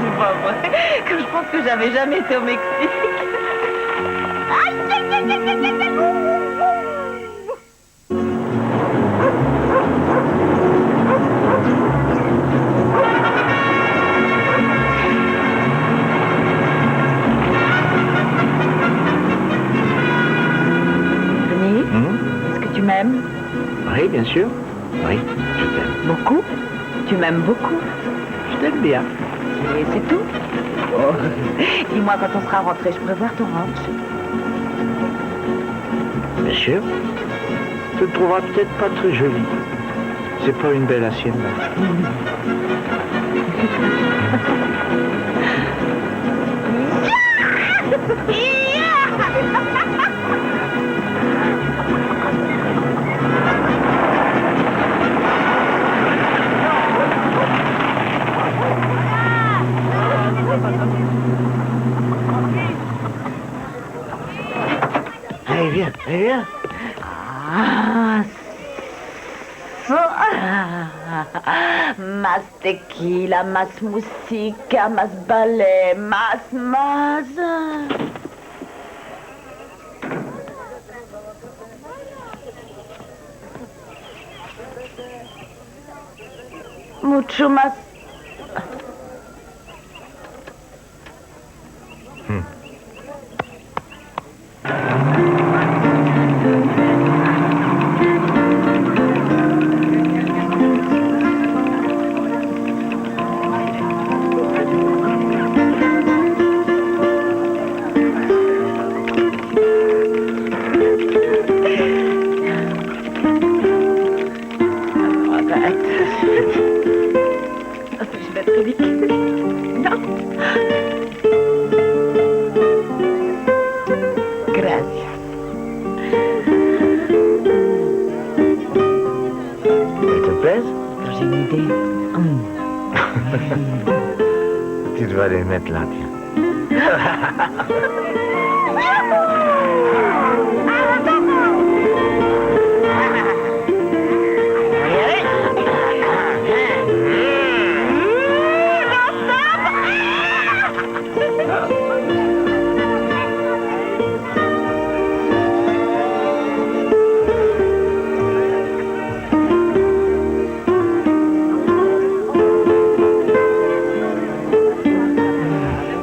C'est pas vrai que je pense que j'avais jamais été au Mexique. Denis, est-ce que tu m'aimes? Oui, bien sûr. Oui, je t'aime. Beaucoup? Tu m'aimes beaucoup? Je t'aime bien. Et c'est tout? Oh. Dis-moi, quand on sera rentré, je pourrais voir ton ranch. Bien sûr. Tu le trouveras peut-être pas très joli. C'est pas une belle hacienda. Allez, viens, allez, viens. Más tequila, más música, más ballet, más. Mucho más. Je vais être ridicule. Non. Gracias. Elle te plaise? J'ai une idée. Tu dois les mettre là, tiens.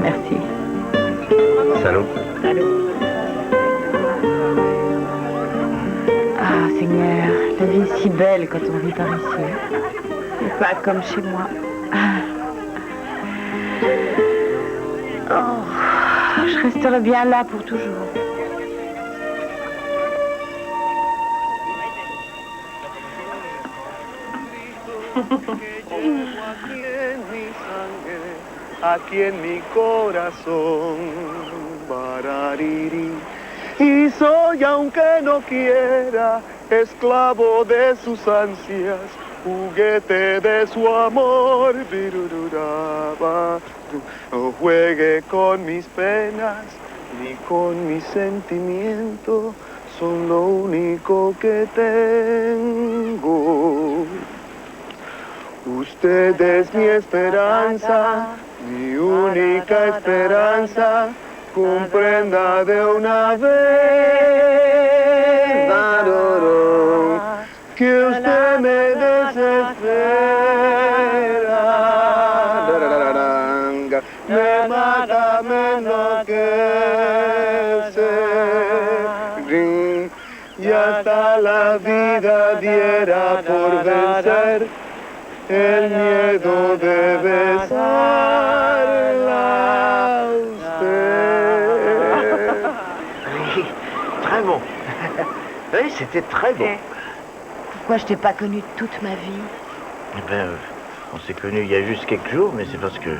Merci. Salut. Salut. Ah, Seigneur, la vie est si belle quand on vit par ici. Et pas comme chez moi. Oh, je resterai bien là pour toujours. Aquí en mi corazón, barariri. Y soy, aunque no quiera, esclavo de sus ansias, juguete de su amor. Birururaba. No juegue con mis penas, ni con mis sentimientos, son lo único que tengo. Usted es mi esperanza, mi única esperanza, comprenda de una vez, darorón, que usted me desespera, me mata, me enloquece, y hasta la vida diera por vencer el miedo de besarla a usted. Oui, très bon. Oui, c'était très bon. Pourquoi je t'ai pas connue toute ma vie? Eh ben, on s'est connus il y a juste quelques jours, mais c'est parce que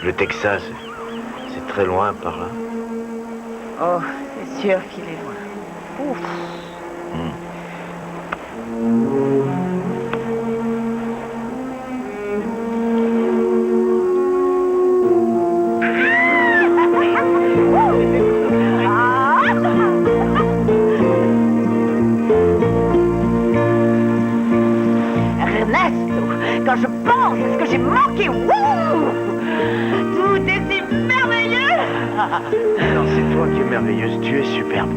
le Texas, c'est très loin par là. Oh, c'est sûr qu'il est loin. Ouf. Quand je pense à ce que j'ai manqué, wouh! Tout est si merveilleux! Alors c'est toi qui es merveilleuse, tu es superbe.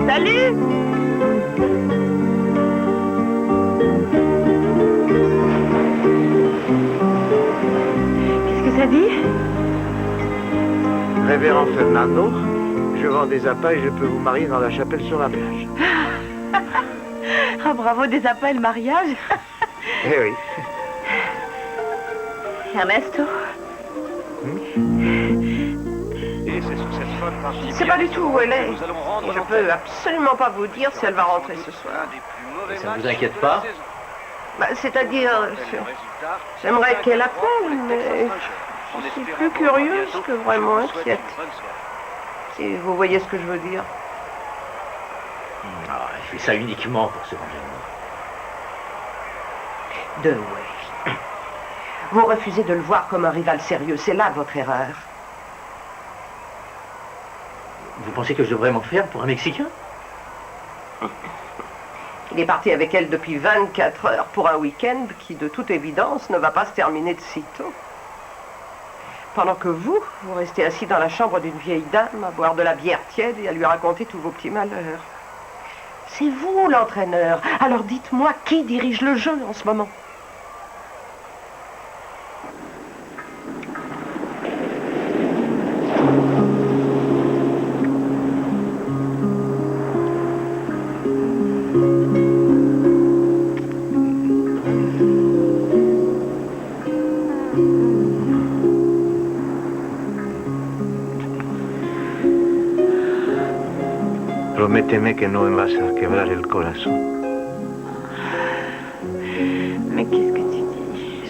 Salut! Qu'est-ce que ça dit? Révérend Fernando, je vends des appâts et je peux vous marier dans la chapelle sur la plage. Ah, bravo, des appels mariage. Eh oui. Ernesto? Et c'est sur cette bonne partie. Je ne sais pas du tout où elle est. Nous allons rendre Et je l'antenne. peux absolument pas vous dire si elle va rentrer ce soir. Un des plus mauvais Ça ne vous matchs inquiète de pas la saison. Bah, c'est-à-dire, Le résultat, j'aimerais qu'elle pour appelle, les mais Texas Rangers. En je suis espérant plus vous revoir curieuse bientôt, que vraiment je vous souhaite inquiète. une bonne soirée. si vous voyez ce que je veux dire. Ah, elle fait ça uniquement pour se venger de moi. Dewey. Vous refusez de le voir comme un rival sérieux, c'est là votre erreur. Vous pensez que je devrais m'en faire pour un Mexicain? Il est parti avec elle depuis 24 heures pour un week-end qui, de toute évidence, ne va pas se terminer de sitôt. Pendant que vous restez assis dans la chambre d'une vieille dame à boire de la bière tiède et à lui raconter tous vos petits malheurs. C'est vous l'entraîneur. Alors dites-moi, qui dirige le jeu en ce moment? Prométeme que no me vas a quebrar el corazón. Mais qu'est-ce que tu dis?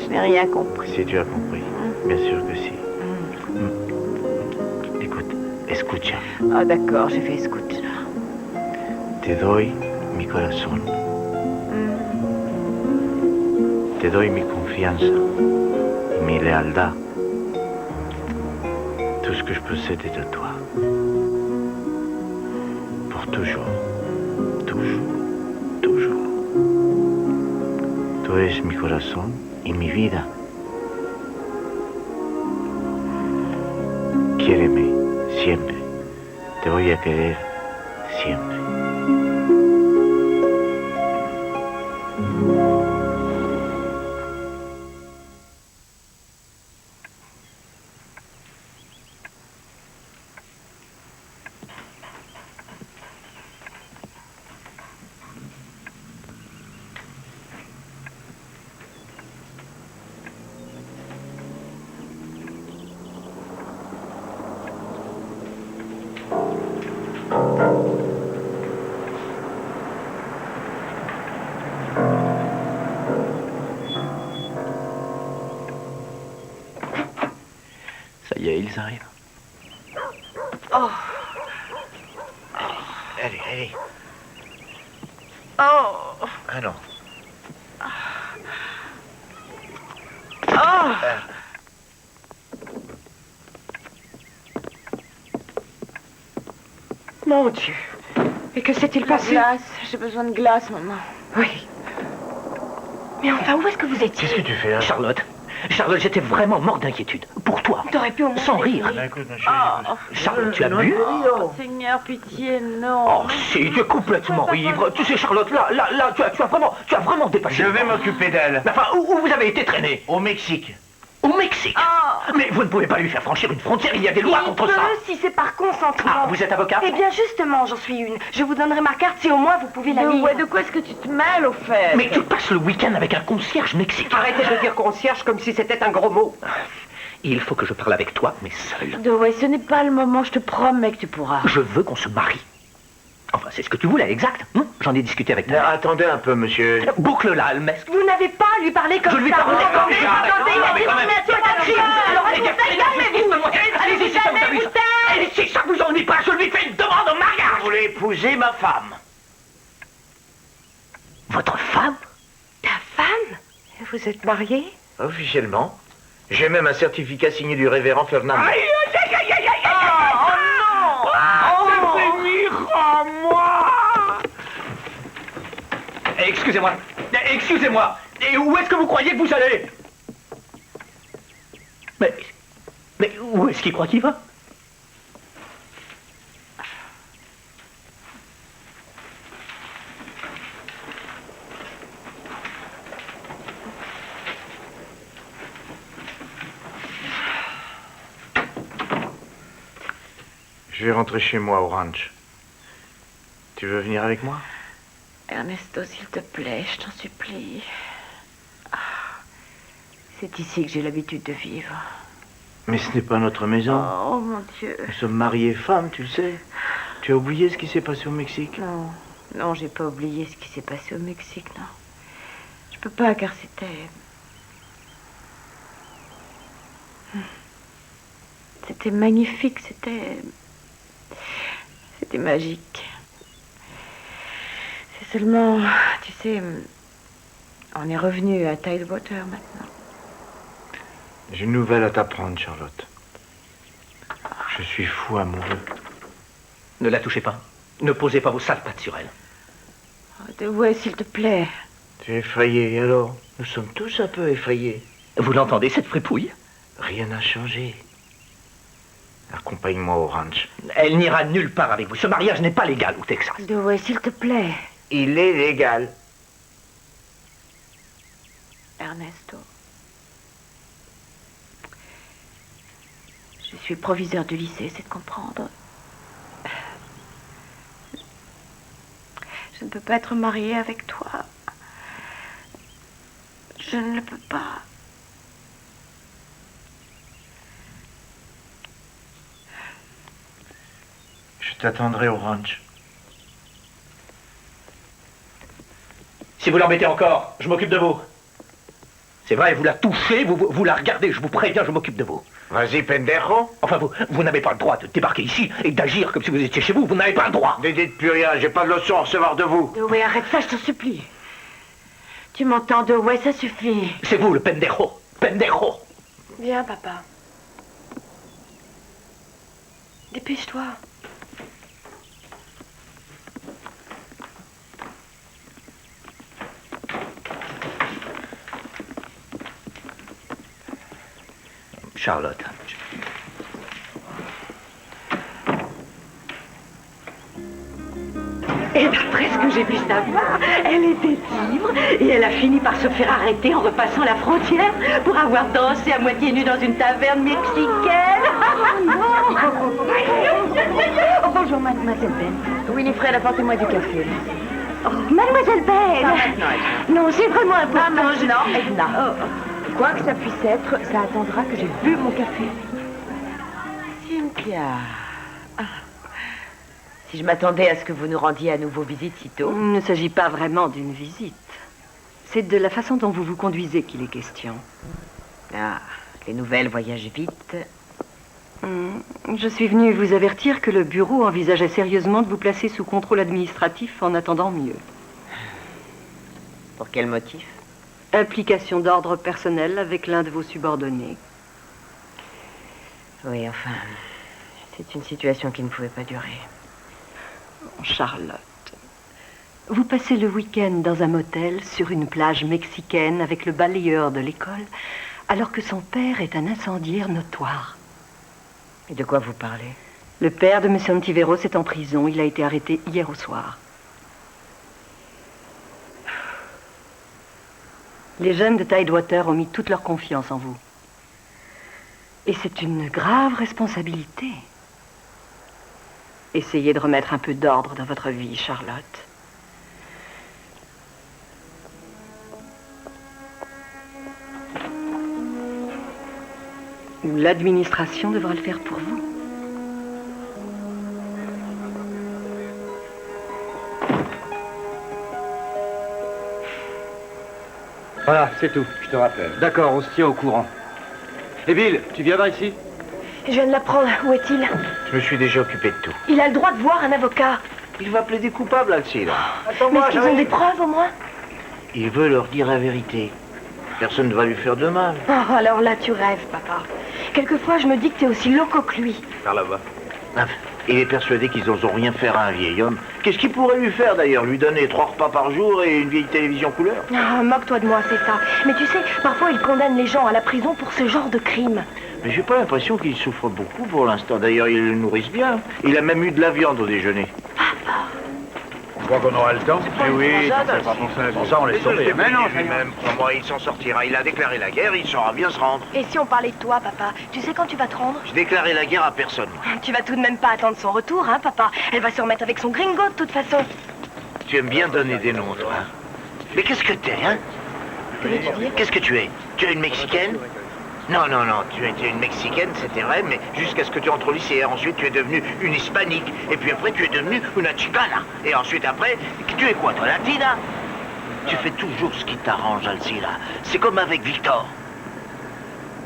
Je n'ai rien compris. Si tu as compris, bien sûr que si. Écoute, escucha. Ah, d'accord, j'ai fait escucha. Te doy mi corazón. Te doy mi confianza, mi lealtad. Tout ce que je possède est à toi. Pour toujours. Toujours. Toujours. Tú eres mi corazón y mi vida. Quiéreme siempre. Te voy a querer siempre. y est, ils arrivent. Oh. Allez, allez. Oh. Ah non. Oh. Mon Dieu. Et que s'est-il passé? Glace. J'ai besoin de glace, maman. Oui. Mais enfin, où est-ce que vous étiez? Qu'est-ce que tu fais là? Charlotte, j'étais vraiment mort d'inquiétude. Pour toi. T'aurais pu au moins... Sans rire. Écoute, ma chérie. Charlotte, tu as bu? Oh, Seigneur, pitié, non. Oh, si, tu es complètement ivre. Tu sais, Charlotte, là, tu as vraiment dépassé. Je vais m'occuper d'elle. Mais enfin, où vous avez été traîné? Au Mexique. Au Mexique. Mais vous ne pouvez pas lui faire franchir une frontière, il y a des lois contre ça. Si c'est par consentement. Ah, vous êtes avocat? Eh bien, justement, j'en suis une. Je vous donnerai ma carte si au moins vous pouvez la lire. Ouais, de quoi est-ce que tu te mêles, au fait? Mais tu passes le week-end avec un concierge mexicain. Arrêtez de dire concierge comme si c'était un gros mot. Il faut que je parle avec toi, mais seul. Ouais, ce n'est pas le moment, je te promets que tu pourras. Je veux qu'on se marie. Enfin, c'est ce que tu voulais, exact. J'en ai discuté avec Mais toi. attendez un peu, monsieur. Boucle-la, Almesque. Vous n'avez pas à lui parler comme Je lui ça. parle Attendez, comme ça. attendez, il a Mais dit quand même. mais c'est pas grave. Alors, Allez-y, si ça vous amuse. Allez, si ça vous ennuie pas, je lui fais une demande en mariage. Vous voulez épouser ma femme? Votre femme? Ta femme? Vous êtes marié? Officiellement. J'ai même un certificat signé du révérend Fernand. Aïe, aïe, aïe, aïe, aïe, aïe. Oh non! C'est moi. Excusez-moi. Et où est-ce que vous croyez que vous allez? Mais où est-ce qu'il croit qu'il va? Je vais rentrer chez moi au ranch. Tu veux venir avec moi? Ernesto, s'il te plaît, je t'en supplie. Ah, c'est ici que j'ai l'habitude de vivre. Mais ce n'est pas notre maison. Oh, mon Dieu. Nous sommes mariés femmes, tu le sais. Tu as oublié ce qui s'est passé au Mexique? Non, non, j'ai pas oublié ce qui s'est passé au Mexique, non. Je peux pas, car c'était magnifique, c'était magique. C'est seulement, tu sais, on est revenu à Tidewater maintenant. J'ai une nouvelle à t'apprendre, Charlotte. Je suis fou amoureux. Ne la touchez pas. Ne posez pas vos sales pattes sur elle. Oh, ouais, s'il te plaît. Tu es effrayé, alors? Nous sommes tous un peu effrayés. Vous l'entendez, cette fripouille? Rien n'a changé. Accompagne-moi au ranch. Elle n'ira nulle part avec vous. Ce mariage n'est pas légal au Texas. Ouais, s'il te plaît. Il est légal. Ernesto. Je suis proviseur du lycée, c'est de comprendre. Je ne peux pas être mariée avec toi. Je ne le peux pas. Je t'attendrai au ranch. Si vous l'embêtez encore, je m'occupe de vous. C'est vrai, vous la touchez, vous la regardez, je vous préviens, je m'occupe de vous. Vas-y, pendejo. Enfin, vous n'avez pas le droit de débarquer ici et d'agir comme si vous étiez chez vous. Vous n'avez pas le droit. Ne dites plus rien, j'ai pas de leçon à recevoir de vous. Ouais, arrête ça, je t'en supplie. Tu m'entends, ouais, ça suffit. C'est vous, le pendejo. Pendejo. Viens, papa. Dépêche-toi. Charlotte. Et d'après ce que j'ai pu savoir, elle était ivre et elle a fini par se faire arrêter en repassant la frontière pour avoir dansé à moitié nue dans une taverne mexicaine. Oh, bonjour, mademoiselle Ben. Winifred, apportez-moi du café. Oh, mademoiselle Ben. Pas maintenant, Edna. Non, c'est vraiment important. Pas maintenant, Edna. Quoi que ça puisse être, ça attendra que j'ai bu mon café. Cynthia. Si je m'attendais à ce que vous nous rendiez à nouveau visite si tôt. Il ne s'agit pas vraiment d'une visite. C'est de la façon dont vous vous conduisez qu'il est question. Ah, les nouvelles voyagent vite. Je suis venue vous avertir que le bureau envisageait sérieusement de vous placer sous contrôle administratif en attendant mieux. Pour quel motif? Application d'ordre personnel avec l'un de vos subordonnés. Oui, enfin, c'est une situation qui ne pouvait pas durer. Charlotte, vous passez le week-end dans un motel sur une plage mexicaine avec le balayeur de l'école, alors que son père est un incendiaire notoire. Et de quoi vous parlez? Le père de M. Antiveros est en prison. Il a été arrêté hier au soir. Les jeunes de Tidewater ont mis toute leur confiance en vous. Et c'est une grave responsabilité. Essayez de remettre un peu d'ordre dans votre vie, Charlotte. Ou l'administration devra le faire pour vous. Voilà, c'est tout, je te rappelle. D'accord, on se tient au courant. Et Bill, tu viendras ici? Je viens de l'apprendre. Où est-il? Je me suis déjà occupé de tout. Il a le droit de voir un avocat. Il va plaider coupable, Alcide. Mais est-ce qu'ils ont des preuves au moins? Il veut leur dire la vérité. Personne ne va lui faire de mal. Oh, alors là, tu rêves, papa. Quelquefois, je me dis que t'es aussi loco que lui. Par là-bas. Il est persuadé qu'ils n'osent rien faire à un vieil homme. Qu'est-ce qu'il pourrait lui faire d'ailleurs? Lui donner 3 repas par jour et une vieille télévision couleur? Ah, moque-toi de moi, c'est ça. Mais tu sais, parfois, ils condamnent les gens à la prison pour ce genre de crime. Mais j'ai pas l'impression qu'il souffre beaucoup pour l'instant. D'ailleurs, ils le nourrissent bien. Il a même eu de la viande au déjeuner. Je crois qu'on aura le temps. Eh oui, c'est pas pour ça. Bon, ça, on laisse tomber. Mais non, lui-même. Moi, il s'en sortira. Il a déclaré la guerre, il saura bien se rendre. Et si on parlait de toi, papa? Tu sais quand tu vas te rendre? Je déclarais la guerre à personne. Tu vas tout de même pas attendre son retour, hein, papa? Elle va se remettre avec son gringo, de toute façon. Tu aimes bien donner des noms, toi. Mais qu'est-ce que t'es, hein? Que veux-tu dire? Qu'est-ce que tu es? Tu es une Mexicaine? Non, tu étais une Mexicaine, c'était vrai, mais jusqu'à ce que tu entres au lycée. Ensuite, tu es devenue une hispanique. Et puis après, tu es devenue une chicana. Et ensuite, après, tu es quoi, toi, latina? Tu fais toujours ce qui t'arrange, Alcida. C'est comme avec Victor.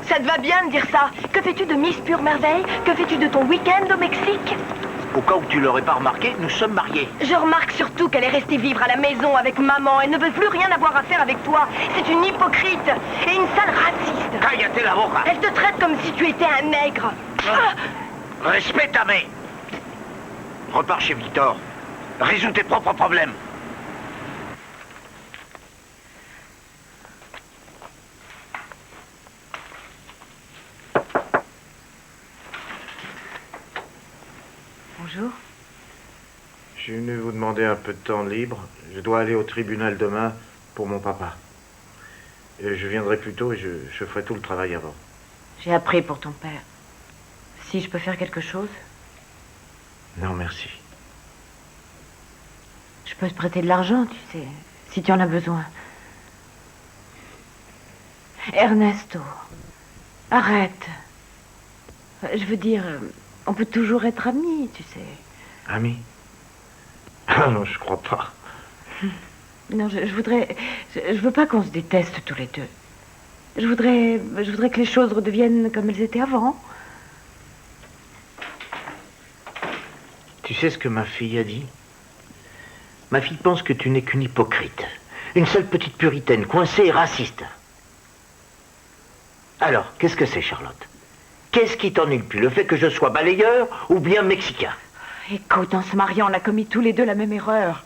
Ça te va bien de dire ça? Que fais-tu de Miss Pure Merveille? Que fais-tu de ton week-end au Mexique? Au cas où tu l'aurais pas remarqué, nous sommes mariés. Je remarque surtout qu'elle est restée vivre à la maison avec maman. Elle ne veut plus rien avoir à faire avec toi. C'est une hypocrite et une sale raciste. Cállate la boca. Elle te traite comme si tu étais un nègre. Respecte ta mère. Repars chez Victor. Résous tes propres problèmes. Bonjour. Je suis venu vous demander un peu de temps libre. Je dois aller au tribunal demain pour mon papa. Et je viendrai plus tôt et je ferai tout le travail avant. J'ai appris pour ton père. Si je peux faire quelque chose? Non, merci. Je peux te prêter de l'argent, tu sais, si tu en as besoin. Ernesto, arrête. Je veux dire, on peut toujours être amis, tu sais. Amis? Ah non, je crois pas. Non, je voudrais... Je veux pas qu'on se déteste tous les deux. Je voudrais que les choses redeviennent comme elles étaient avant. Tu sais ce que ma fille a dit? Ma fille pense que tu n'es qu'une hypocrite. Une seule petite puritaine, coincée et raciste. Alors, qu'est-ce que c'est, Charlotte? Qu'est-ce qui t'ennuie le plus? Le fait que je sois balayeur ou bien mexicain? Écoute, en se mariant, on a commis tous les deux la même erreur.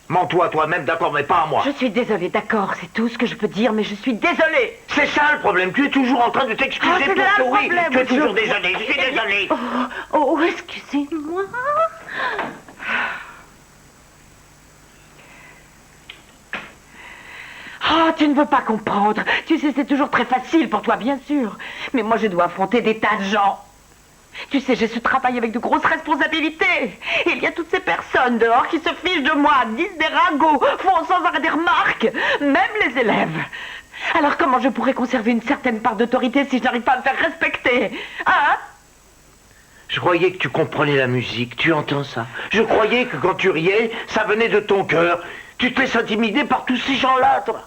Mens-toi toi-même, d'accord, mais pas à moi. Je suis désolée, d'accord, c'est tout ce que je peux dire, mais je suis désolée. C'est ça le problème, tu es toujours en train de t'excuser c'est pour là que le oui, problème. tu es toujours désolée, je suis désolée. Oh, excusez-moi. Oh, tu ne veux pas comprendre. Tu sais, c'est toujours très facile pour toi, bien sûr. Mais moi, je dois affronter des tas de gens. Tu sais, j'ai ce travail avec de grosses responsabilités. Et il y a toutes ces personnes dehors qui se fichent de moi, disent des ragots, font sans arrêt des remarques, même les élèves. Alors comment je pourrais conserver une certaine part d'autorité si je n'arrive pas à me faire respecter? Hein? Je croyais que tu comprenais la musique, tu entends ça? Je croyais que quand tu riais, ça venait de ton cœur. Tu te laisses intimider par tous ces gens-là, toi.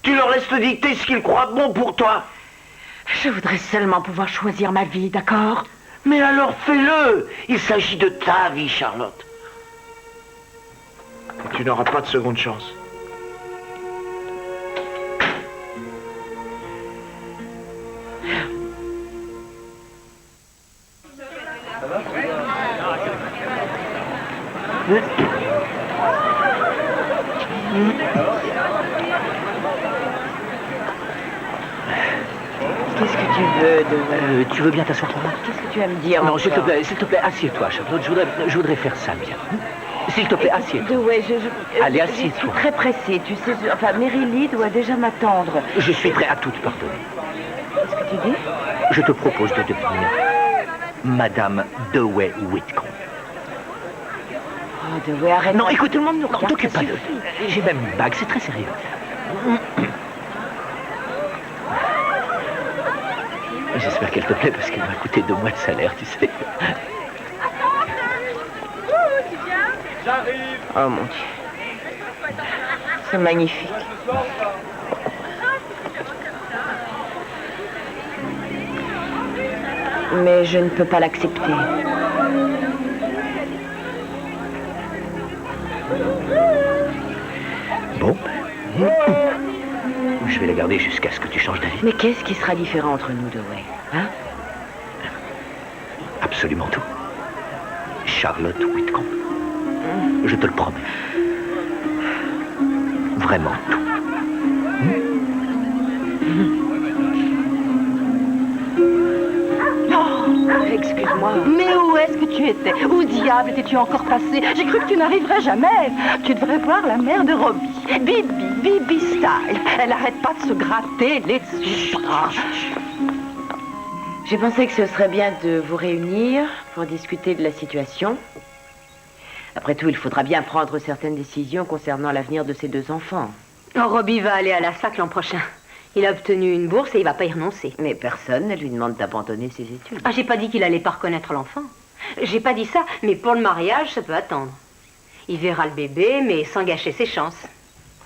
Tu leur laisses te dicter ce qu'ils croient bon pour toi. Je voudrais seulement pouvoir choisir ma vie, d'accord? Mais alors fais-le. Il s'agit de ta vie, Charlotte. Et tu n'auras pas de seconde chance. Qu'est-ce que tu veux de... Tu veux bien t'asseoir là? Qu'est-ce que tu vas me dire Non, encore? s'il te plaît, assieds-toi, Charlotte. Je voudrais faire ça bien. S'il te plaît, assieds-toi. Ouais, Allez, je assieds-toi. suis très pressée, tu sais. Enfin, Mary Lee doit déjà m'attendre. Je suis prêt à tout te pardonner. Qu'est-ce que tu dis? Je te propose de devenir Madame Dewey Whitcomb. Oh, Dewey, arrête. Non, écoute, tout le monde nous non, regarde. t'occupe pas de... J'ai même une bague, c'est très sérieux. J'espère qu'elle te plaît parce qu'elle m'a coûté 2 mois de salaire, tu sais. Oh mon Dieu. C'est magnifique. Mais je ne peux pas l'accepter. Bon. Je vais la garder jusqu'à ce que tu changes d'avis. Mais qu'est-ce qui sera différent entre nous, Dewey? Hein? Absolument tout. Charlotte Whitcomb. Je te le promets. Vraiment tout. Excuse-moi. Mais où est-ce que tu étais? Où diable étais-tu encore passé? J'ai cru que tu n'arriverais jamais. Tu devrais voir la mère de Robbie. Bibi style. Elle n'arrête pas de se gratter les dessus. J'ai pensé que ce serait bien de vous réunir pour discuter de la situation. Après tout, il faudra bien prendre certaines décisions concernant l'avenir de ces 2 enfants. Oh, Robbie va aller à la fac l'an prochain. Il a obtenu une bourse et il va pas y renoncer. Mais personne ne lui demande d'abandonner ses études. Ah, j'ai pas dit qu'il allait pas reconnaître l'enfant. J'ai pas dit ça, mais pour le mariage, ça peut attendre. Il verra le bébé, mais sans gâcher ses chances.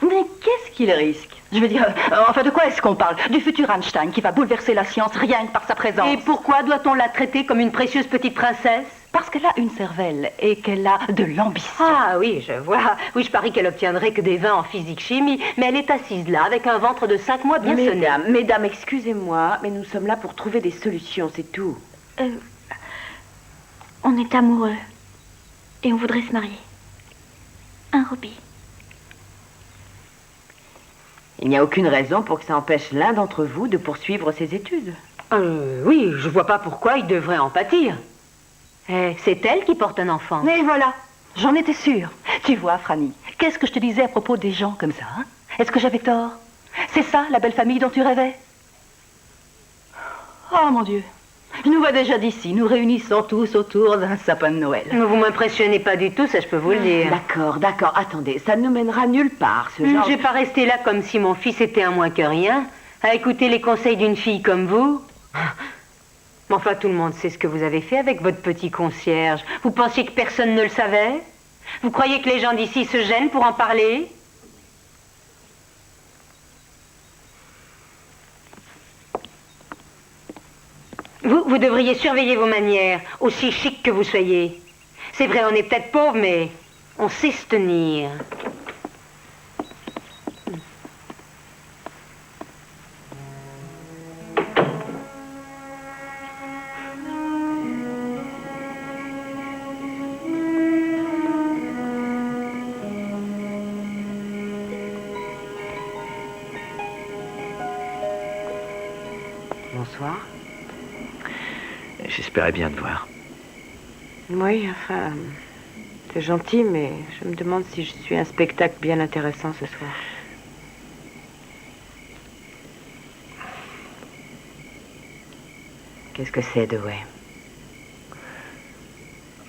Mais qu'est-ce qu'il risque? Je veux dire, enfin, de quoi est-ce qu'on parle? Du futur Einstein qui va bouleverser la science rien que par sa présence. Et pourquoi doit-on la traiter comme une précieuse petite princesse? Parce qu'elle a une cervelle et qu'elle a de l'ambition. Ah oui, je vois. Oui, je parie qu'elle obtiendrait que des 20 en physique-chimie, mais elle est assise là, avec un ventre de 5 mois bien sonné. Mesdames, excusez-moi, mais nous sommes là pour trouver des solutions, c'est tout. On est amoureux. Et on voudrait se marier. Un Robbie. Il n'y a aucune raison pour que ça empêche l'un d'entre vous de poursuivre ses études. Oui, je vois pas pourquoi il devrait en pâtir. C'est elle qui porte un enfant. Et voilà, j'en étais sûre. Tu vois, Franny, qu'est-ce que je te disais à propos des gens comme ça, hein? Est-ce que j'avais tort? C'est ça, la belle famille dont tu rêvais? Oh, mon Dieu. Je nous vois déjà d'ici, nous réunissons tous autour d'un sapin de Noël. Ne vous m'impressionnez pas du tout, ça je peux vous le dire. D'accord, attendez, ça ne nous mènera nulle part, ce genre... Je vais pas rester là comme si mon fils était un moins que rien, à écouter les conseils d'une fille comme vous. Mais enfin, tout le monde sait ce que vous avez fait avec votre petit concierge. Vous pensiez que personne ne le savait? Vous croyez que les gens d'ici se gênent pour en parler? Vous devriez surveiller vos manières, aussi chic que vous soyez. C'est vrai, on est peut-être pauvre, mais on sait se tenir. Bonsoir. J'espérais bien te voir. Oui, enfin, c'est gentil, mais je me demande si je suis un spectacle bien intéressant ce soir. Qu'est-ce que c'est, Dewey?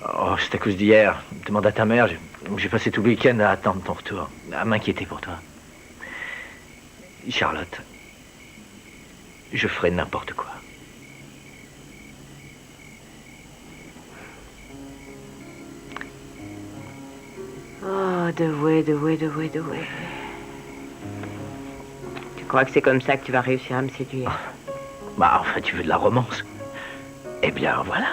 Oh, c'est à cause d'hier. Demande à ta mère. J'ai passé tout le week-end à attendre ton retour, à m'inquiéter pour toi. Charlotte, je ferai n'importe quoi. Oh, Dewey. Tu crois que c'est comme ça que tu vas réussir à me séduire? Bah, enfin, tu veux de la romance? Eh bien, voilà.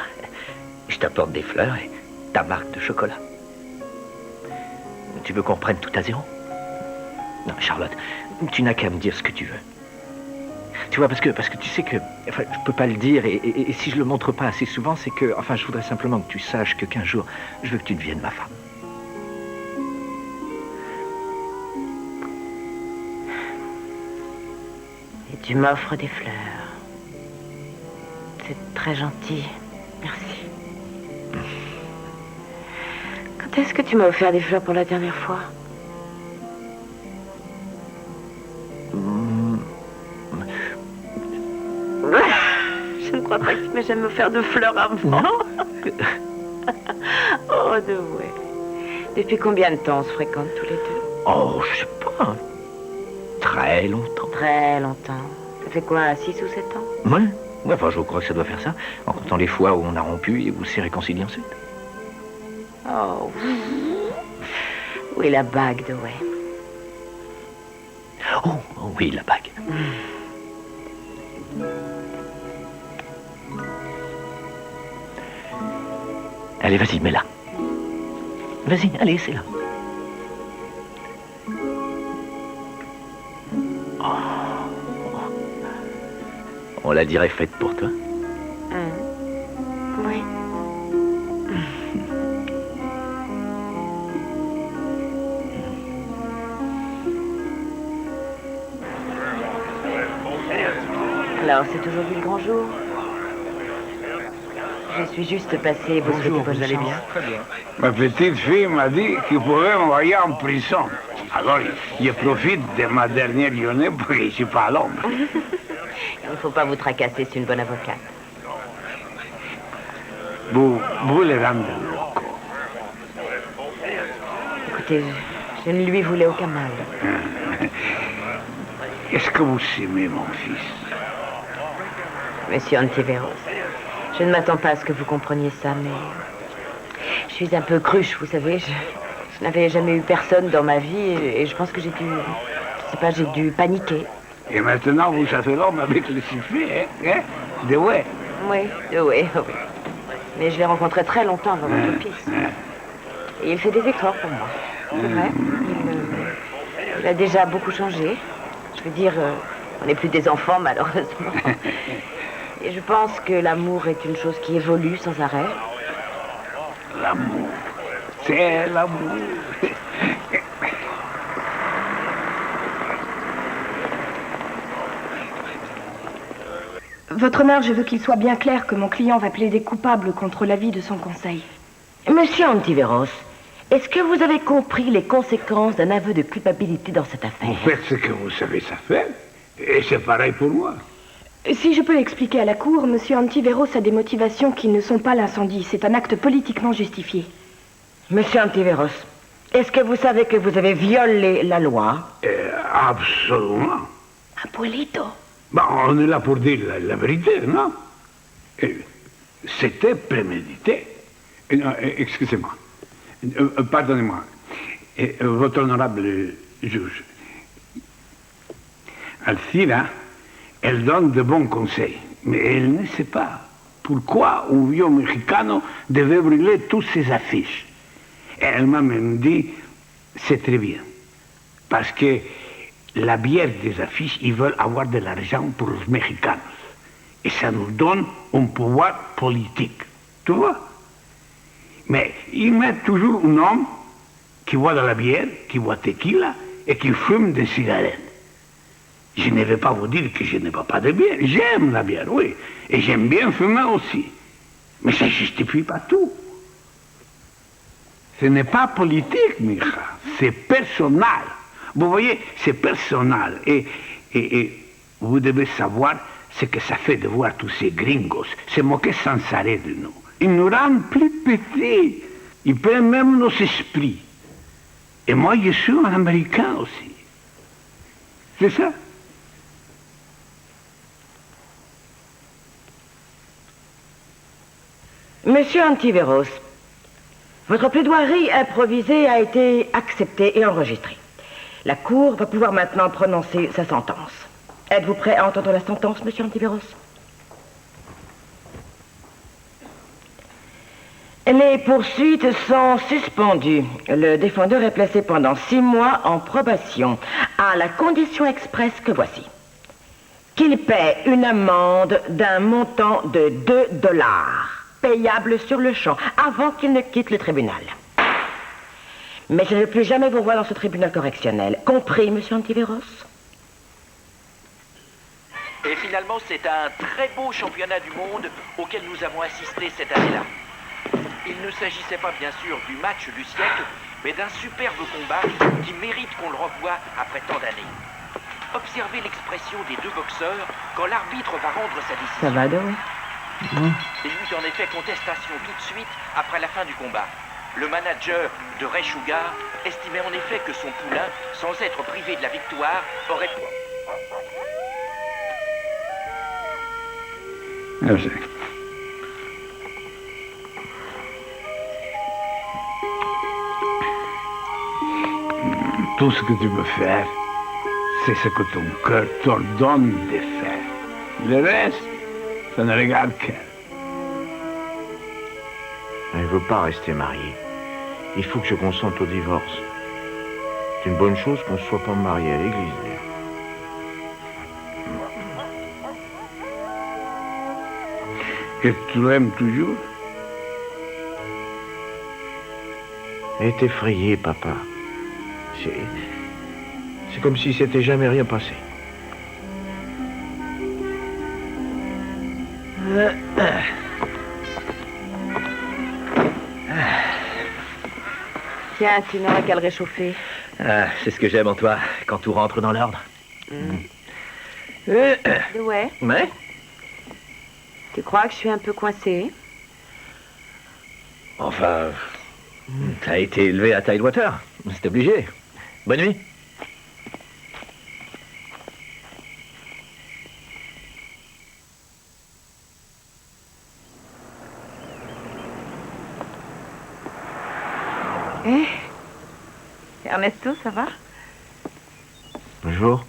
Je t'apporte des fleurs et ta marque de chocolat. Tu veux qu'on reprenne tout à zéro? Non, Charlotte, tu n'as qu'à me dire ce que tu veux. Tu vois, parce que tu sais que... Enfin, je peux pas le dire, et si je le montre pas assez souvent, c'est que... Enfin, je voudrais simplement que tu saches que qu'un jour, je veux que tu deviennes ma femme. Et tu m'offres des fleurs. C'est très gentil. Merci. Quand est-ce que tu m'as offert des fleurs pour la dernière fois? Je ne crois pas que tu m'aies jamais offert de fleurs avant. Oh, de ouais. Depuis combien de temps on se fréquente tous les deux? Oh, je sais pas. Très longtemps. Très longtemps. Ça fait quoi, 6 ou 7 ans? Ouais. Enfin, je crois que ça doit faire ça, en comptant les fois où on a rompu et où on s'est réconcilié ensuite. Oh, oui, la bague de ouais. Oh, oui, la bague. Allez, vas-y, mets-la. Vas-y, allez, c'est là. Oh. On la dirait faite pour toi. Oui. Alors, c'est aujourd'hui le grand jour? Je suis juste passée. Bonjour, vous allez bien? Très bien. Ma petite fille m'a dit qu'il pourrait m'envoyer en prison. Alors, je profite de ma dernière journée pour que je ne suis pas à l'ombre. Il ne faut pas vous tracasser, c'est une bonne avocate. Vous les rendez loco. Écoutez, je ne lui voulais aucun mal. Est-ce que vous aimez mon fils? Monsieur Antiveros, je ne m'attends pas à ce que vous compreniez ça, mais... Je suis un peu cruche, vous savez. Je n'avais jamais eu personne dans ma vie et je pense que j'ai dû... Je sais pas, j'ai dû paniquer. Et maintenant, vous savez l'homme avec le sifflet, hein? De ouais. Oui, oui. Mais je l'ai rencontré très longtemps avant votre fils. Et il fait des efforts pour moi. C'est vrai. Il a déjà beaucoup changé. Je veux dire, on n'est plus des enfants, malheureusement. Et je pense que l'amour est une chose qui évolue sans arrêt. L'amour. C'est l'amour. Votre honneur, je veux qu'il soit bien clair que mon client va plaider coupable contre l'avis de son conseil. Monsieur Antiveros, est-ce que vous avez compris les conséquences d'un aveu de culpabilité dans cette affaire? Vous faites ce que vous savez ça faire, et c'est pareil pour moi. Si je peux l'expliquer à la cour, monsieur Antiveros a des motivations qui ne sont pas l'incendie. C'est un acte politiquement justifié. Monsieur Antiveros, est-ce que vous savez que vous avez violé la loi? Absolument. Abuelito. Bon, on est là pour dire la vérité, non? C'était prémédité. Excusez-moi. Pardonnez-moi. Votre honorable juge. Alcira, elle donne de bons conseils, mais elle ne sait pas pourquoi un vieux Mexicano devait brûler toutes ses affiches. Elle m'a même dit, c'est très bien, parce que la bière des affiches, ils veulent avoir de l'argent pour les Mexicanos. Et ça nous donne un pouvoir politique. Tu vois? Mais ils mettent toujours un homme qui boit de la bière, qui boit tequila et qui fume des cigarettes. Je ne vais pas vous dire que je ne bois pas de bière. J'aime la bière, oui. Et j'aime bien fumer aussi. Mais ça ne justifie pas tout. Ce n'est pas politique, mija. C'est personnel. Vous voyez, c'est personnel. Et vous devez savoir ce que ça fait de voir tous ces gringos se moquer sans arrêt de nous. Ils nous rendent plus petits. Ils prennent même nos esprits. Et moi, je suis un Américain aussi. C'est ça. Monsieur Antiveros, votre plaidoirie improvisée a été acceptée et enregistrée. La Cour va pouvoir maintenant prononcer sa sentence. Êtes-vous prêt à entendre la sentence, monsieur Antiveros? Les poursuites sont suspendues. Le défendeur est placé pendant 6 mois en probation, à la condition expresse que voici. Qu'il paie une amende d'un montant de $2, payable sur le champ, avant qu'il ne quitte le tribunal. Mais je ne veux plus jamais vous voir dans ce tribunal correctionnel. Compris, monsieur Antiveros? Et finalement, c'est un très beau championnat du monde auquel nous avons assisté cette année-là. Il ne s'agissait pas, bien sûr, du match du siècle, mais d'un superbe combat qui mérite qu'on le revoie après tant d'années. Observez l'expression des deux boxeurs quand l'arbitre va rendre sa décision. Ça va, Doé? Il y eut en effet contestation tout de suite après la fin du combat. Le manager de Ray Sugar estimait en effet que son poulain, sans être privé de la victoire, aurait... Merci. Tout ce que tu peux faire, c'est ce que ton cœur t'ordonne de faire. Le reste, ça ne regarde qu'elle. Elle ne veut pas rester mariée. Il faut que je consente au divorce. C'est une bonne chose qu'on ne soit pas marié à l'église, d'ailleurs. Et tu l'aimes toujours? Elle est effrayée, papa. C'est comme si c'était jamais rien passé. Tiens, tu n'auras qu'à le réchauffer. Ah, c'est ce que j'aime en toi, quand tout rentre dans l'ordre. Ouais. Ouais? Tu crois que je suis un peu coincée? Enfin, t'as été élevé à Tidewater. C'est obligé. Bonne nuit. Eh, Ernesto, ça va? Bonjour.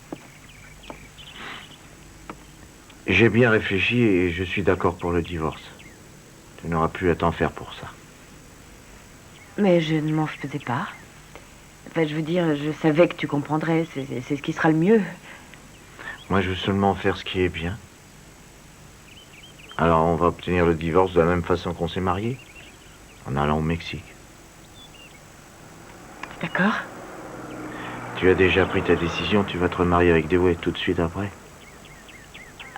J'ai bien réfléchi et je suis d'accord pour le divorce. Tu n'auras plus à t'en faire pour ça. Mais je ne m'en faisais pas. Enfin, je veux dire, je savais que tu comprendrais. C'est ce qui sera le mieux. Moi, je veux seulement faire ce qui est bien. Alors, on va obtenir le divorce de la même façon qu'on s'est mariés, en allant au Mexique. D'accord. Tu as déjà pris ta décision, tu vas te remarier avec Dewey tout de suite après.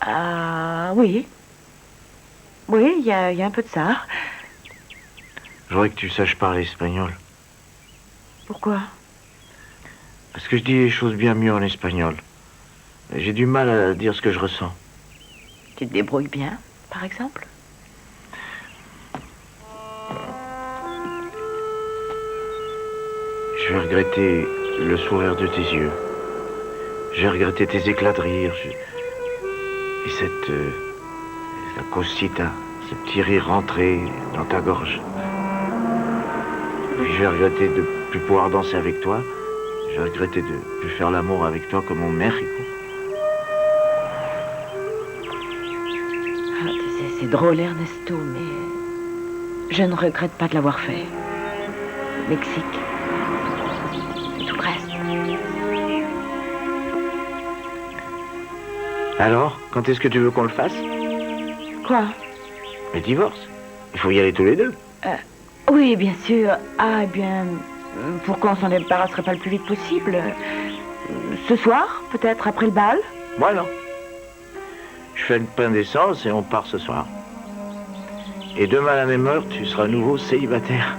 Ah, oui. Oui, il y a un peu de ça. Je voudrais que tu saches parler espagnol. Pourquoi? Parce que je dis les choses bien mieux en espagnol. J'ai du mal à dire ce que je ressens. Tu te débrouilles bien, par exemple? Je vais regretter le sourire de tes yeux. Je vais regretter tes éclats de rire. Et cette la cosita, ce petit rire rentré dans ta gorge. Puis je vais regretter de ne plus pouvoir danser avec toi. Je vais regretter de ne plus faire l'amour avec toi comme au Mexico. Ah, tu sais, c'est drôle, Ernesto, mais je ne regrette pas de l'avoir fait. Mexique. C'est tout presque. Alors, quand est-ce que tu veux qu'on le fasse? Quoi? Le divorce. Il faut y aller tous les deux. Oui, bien sûr. Ah, eh bien, pourquoi on s'en débarrasserait pas le plus vite possible? Ce soir, peut-être après le bal? Voilà. Je fais le pain d'essence et on part ce soir. Et demain à la même heure, tu seras à nouveau célibataire.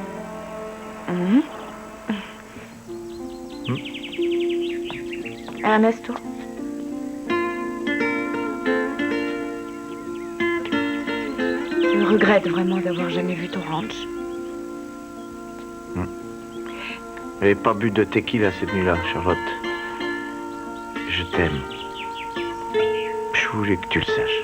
Ernesto? Je regrette vraiment d'avoir jamais vu ton ranch. Je n'avais pas bu de tequila cette nuit-là, Charlotte. Je t'aime. Je voulais que tu le saches.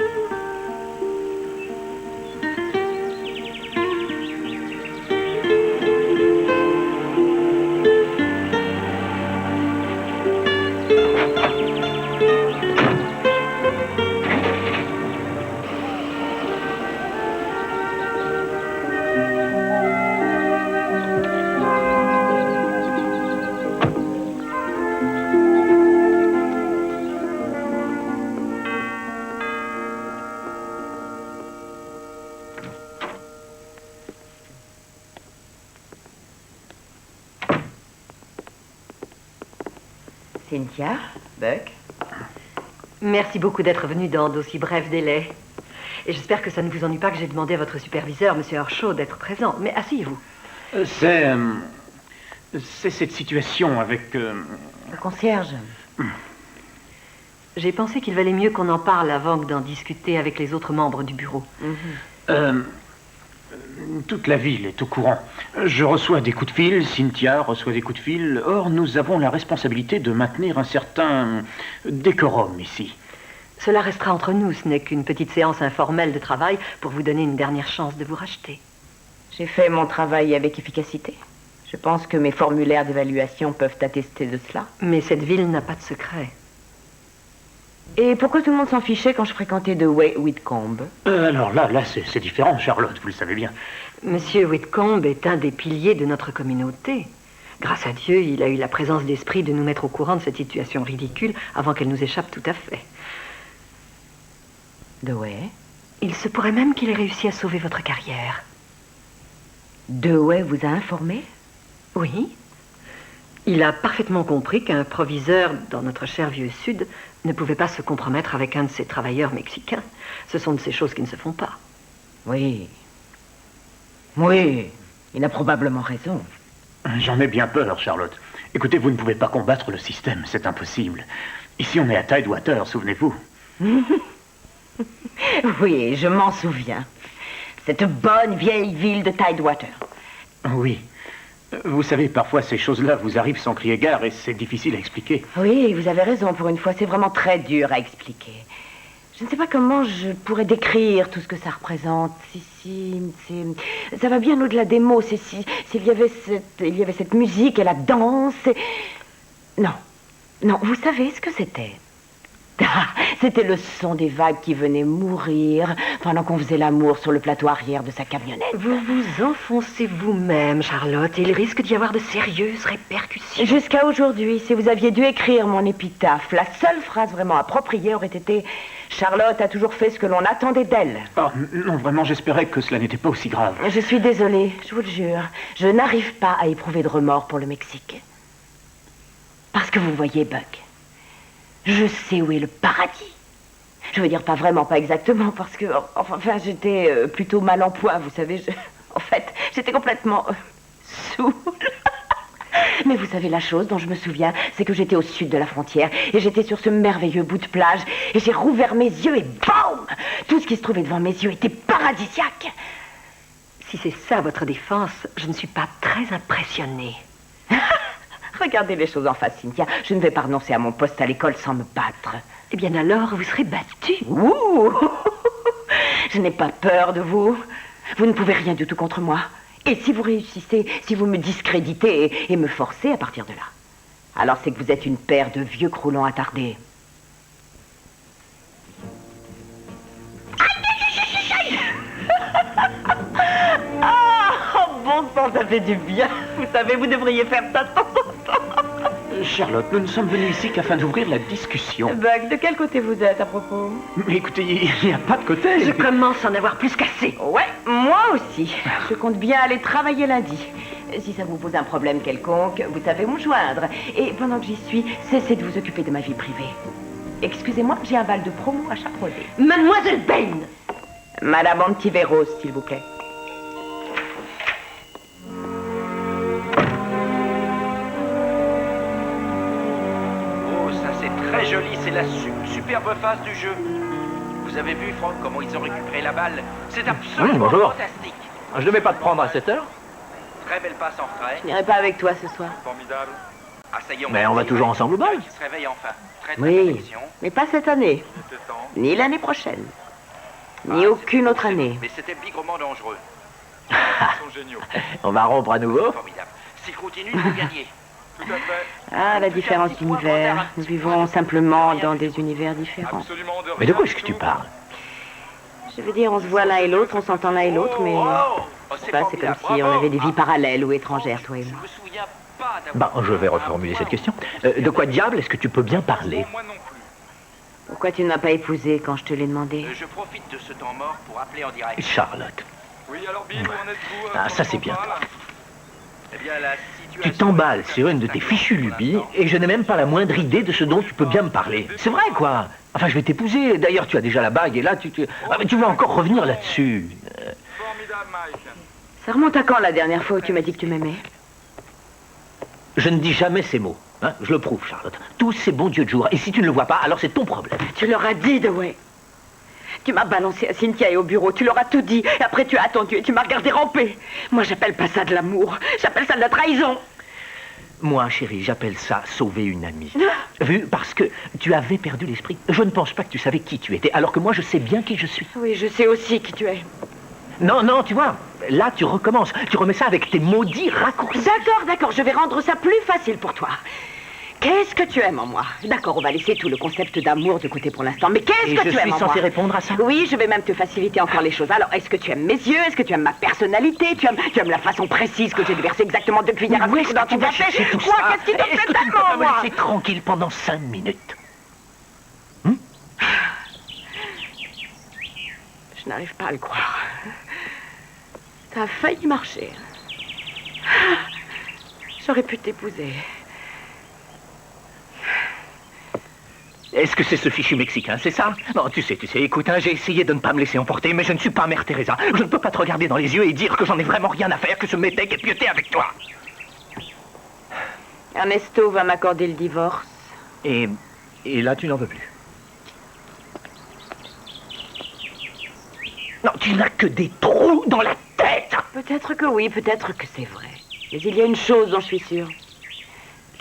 Cynthia, Buck. Merci beaucoup d'être venu dans d'aussi bref délai. Et j'espère que ça ne vous ennuie pas que j'ai demandé à votre superviseur, M. Hershaw, d'être présent. Mais asseyez-vous. C'est cette situation avec... Le concierge. J'ai pensé qu'il valait mieux qu'on en parle avant que d'en discuter avec les autres membres du bureau. Toute la ville est au courant. Je reçois des coups de fil, Cynthia reçoit des coups de fil. Or, nous avons la responsabilité de maintenir un certain décorum ici. Cela restera entre nous. Ce n'est qu'une petite séance informelle de travail pour vous donner une dernière chance de vous racheter. J'ai fait mon travail avec efficacité. Je pense que mes formulaires d'évaluation peuvent attester de cela. Mais cette ville n'a pas de secret. Et pourquoi tout le monde s'en fichait quand je fréquentais de Way Whitcomb? Alors là c'est différent, Charlotte, vous le savez bien. Monsieur Whitcomb est un des piliers de notre communauté. Grâce à Dieu, il a eu la présence d'esprit de nous mettre au courant de cette situation ridicule avant qu'elle nous échappe tout à fait. Dewey? Il se pourrait même qu'il ait réussi à sauver votre carrière. Dewey vous a informé? Oui. Il a parfaitement compris qu'un proviseur dans notre cher vieux Sud ne pouvait pas se compromettre avec un de ces travailleurs mexicains. Ce sont de ces choses qui ne se font pas. Oui. Oui, il a probablement raison. J'en ai bien peur, Charlotte. Écoutez, vous ne pouvez pas combattre le système, c'est impossible. Ici, on est à Tidewater, souvenez-vous. Oui, je m'en souviens. Cette bonne vieille ville de Tidewater. Oui. Vous savez, parfois, ces choses-là vous arrivent sans crier gare et c'est difficile à expliquer. Oui, vous avez raison, pour une fois, c'est vraiment très dur à expliquer. Je ne sais pas comment je pourrais décrire tout ce que ça représente. Ça va bien au-delà des mots. Il y avait cette musique et la danse. Non, vous savez ce que c'était? C'était le son des vagues qui venaient mourir pendant qu'on faisait l'amour sur le plateau arrière de sa camionnette. Vous vous enfoncez vous-même, Charlotte, et il risque d'y avoir de sérieuses répercussions. Jusqu'à aujourd'hui, si vous aviez dû écrire mon épitaphe, la seule phrase vraiment appropriée aurait été « Charlotte a toujours fait ce que l'on attendait d'elle ». Oh, non, vraiment, j'espérais que cela n'était pas aussi grave. Je suis désolée, je vous le jure. Je n'arrive pas à éprouver de remords pour le Mexique. Parce que vous voyez, Buck, je sais où est le paradis. Je veux dire, pas vraiment, pas exactement, parce que, enfin, j'étais plutôt mal en point, vous savez. En fait, j'étais complètement saoule. Mais vous savez, la chose dont je me souviens, c'est que j'étais au sud de la frontière, et j'étais sur ce merveilleux bout de plage, et j'ai rouvert mes yeux, et boum! Tout ce qui se trouvait devant mes yeux était paradisiaque. Si c'est ça votre défense, je ne suis pas très impressionnée. Regardez les choses en face, Cynthia. Je ne vais pas renoncer à mon poste à l'école sans me battre. Eh bien alors, vous serez battue. Ouh! Je n'ai pas peur de vous. Vous ne pouvez rien du tout contre moi. Et si vous réussissez, si vous me discréditez et me forcez à partir de là, alors c'est que vous êtes une paire de vieux croulants attardés. Ah, bon sang, ça fait du bien. Vous savez, vous devriez faire ça de temps en temps. Charlotte, nous ne sommes venus ici qu'afin d'ouvrir la discussion. Buck, de quel côté vous êtes à propos? Mais écoutez, il n'y a pas de côté. Je commence à en avoir plus qu'assez. Ouais, moi aussi. Je compte bien aller travailler lundi. Si ça vous pose un problème quelconque, vous savez où me joindre. Et pendant que j'y suis, cessez de vous occuper de ma vie privée. Excusez-moi, j'ai un bal de promo à chapeauter. Mademoiselle Bain! Madame Antiveros, s'il vous plaît. Très joli, c'est la superbe phase du jeu. Vous avez vu, Franck, comment ils ont récupéré la balle? C'est absolument fantastique. Je ne vais pas te prendre à 7 heures. Très belle passe en retrait. Je n'irai pas avec toi ce soir. Formidable. Ah, ça y est, Mais on va toujours ensemble au bal. Qui se réveille enfin. Très Oui, perfection. mais pas cette année. Ni l'année prochaine. Ni aucune autre année. Mais c'était bigrement dangereux. Ils sont géniaux. On va rompre à nouveau. Formidable. S'il continue, vous gagnez. Tout à fait. Ah, la différence d'univers. Nous vivons simplement dans des univers différents. Mais de quoi est-ce que tu parles? Je veux dire, on se voit l'un et l'autre, on s'entend l'un et l'autre, mais... c'est comme si on avait des vies parallèles ou étrangères, toi et moi. Bah, je vais reformuler cette question. De quoi diable est-ce que tu peux bien parler? Pourquoi tu ne m'as pas épousé quand je te l'ai demandé? Je profite de ce temps mort pour appeler en direct. Charlotte. Oui, alors Bill, où en êtes-vous? Ah, ça c'est bien. Eh bien, la Tu t'emballes sur une de tes fichues lubies et je n'ai même pas la moindre idée de ce dont tu peux bien me parler. C'est vrai, quoi. Enfin, je vais t'épouser. D'ailleurs, tu as déjà la bague et là, Ah, mais tu vas encore revenir là-dessus. Ça remonte à quand la dernière fois où tu m'as dit que tu m'aimais? Je ne dis jamais ces mots. Hein. Je le prouve, Charlotte. Tous ces bons dieux de jour. Et si tu ne le vois pas, alors c'est ton problème. Tu leur as dit, Dewey. Tu m'as balancé à Cynthia et au bureau, tu leur as tout dit. Et après, tu as attendu et tu m'as regardé ramper. Moi, j'appelle pas ça de l'amour. J'appelle ça de la trahison. Moi, chérie, j'appelle ça sauver une amie. Vu, parce que tu avais perdu l'esprit. Je ne pense pas que tu savais qui tu étais, alors que moi, je sais bien qui je suis. Oui, je sais aussi qui tu es. Non, non, tu vois, là, tu recommences. Tu remets ça avec tes maudits raccourcis. D'accord, d'accord, je vais rendre ça plus facile pour toi. Qu'est-ce que tu aimes en moi? D'accord, on va laisser tout le concept d'amour de côté pour l'instant, mais qu'est-ce que tu aimes en moi? Je suis censé répondre à ça? Oui, je vais même te faciliter encore les choses. Alors, est-ce que tu aimes mes yeux? Est-ce que tu aimes ma personnalité? Tu aimes la façon précise que j'ai de verser exactement 2 cuillères à soupe dans ton café? Quoi? Qu'est-ce qui te fait tellement, moi? Est-ce que tu peux pas me laisser tranquille pendant 5 minutes? Je n'arrive pas à le croire. Ça a failli marcher. J'aurais pu t'épouser. Est-ce que c'est ce fichu mexicain, c'est ça? Non, tu sais, écoute, hein, j'ai essayé de ne pas me laisser emporter, mais je ne suis pas Mère Teresa. Je ne peux pas te regarder dans les yeux et dire que j'en ai vraiment rien à faire, que ce métèque est pieuté avec toi. Ernesto va m'accorder le divorce. Et là, tu n'en veux plus? Non, tu n'as que des trous dans la tête! Peut-être que oui, peut-être que c'est vrai. Mais il y a une chose dont je suis sûre.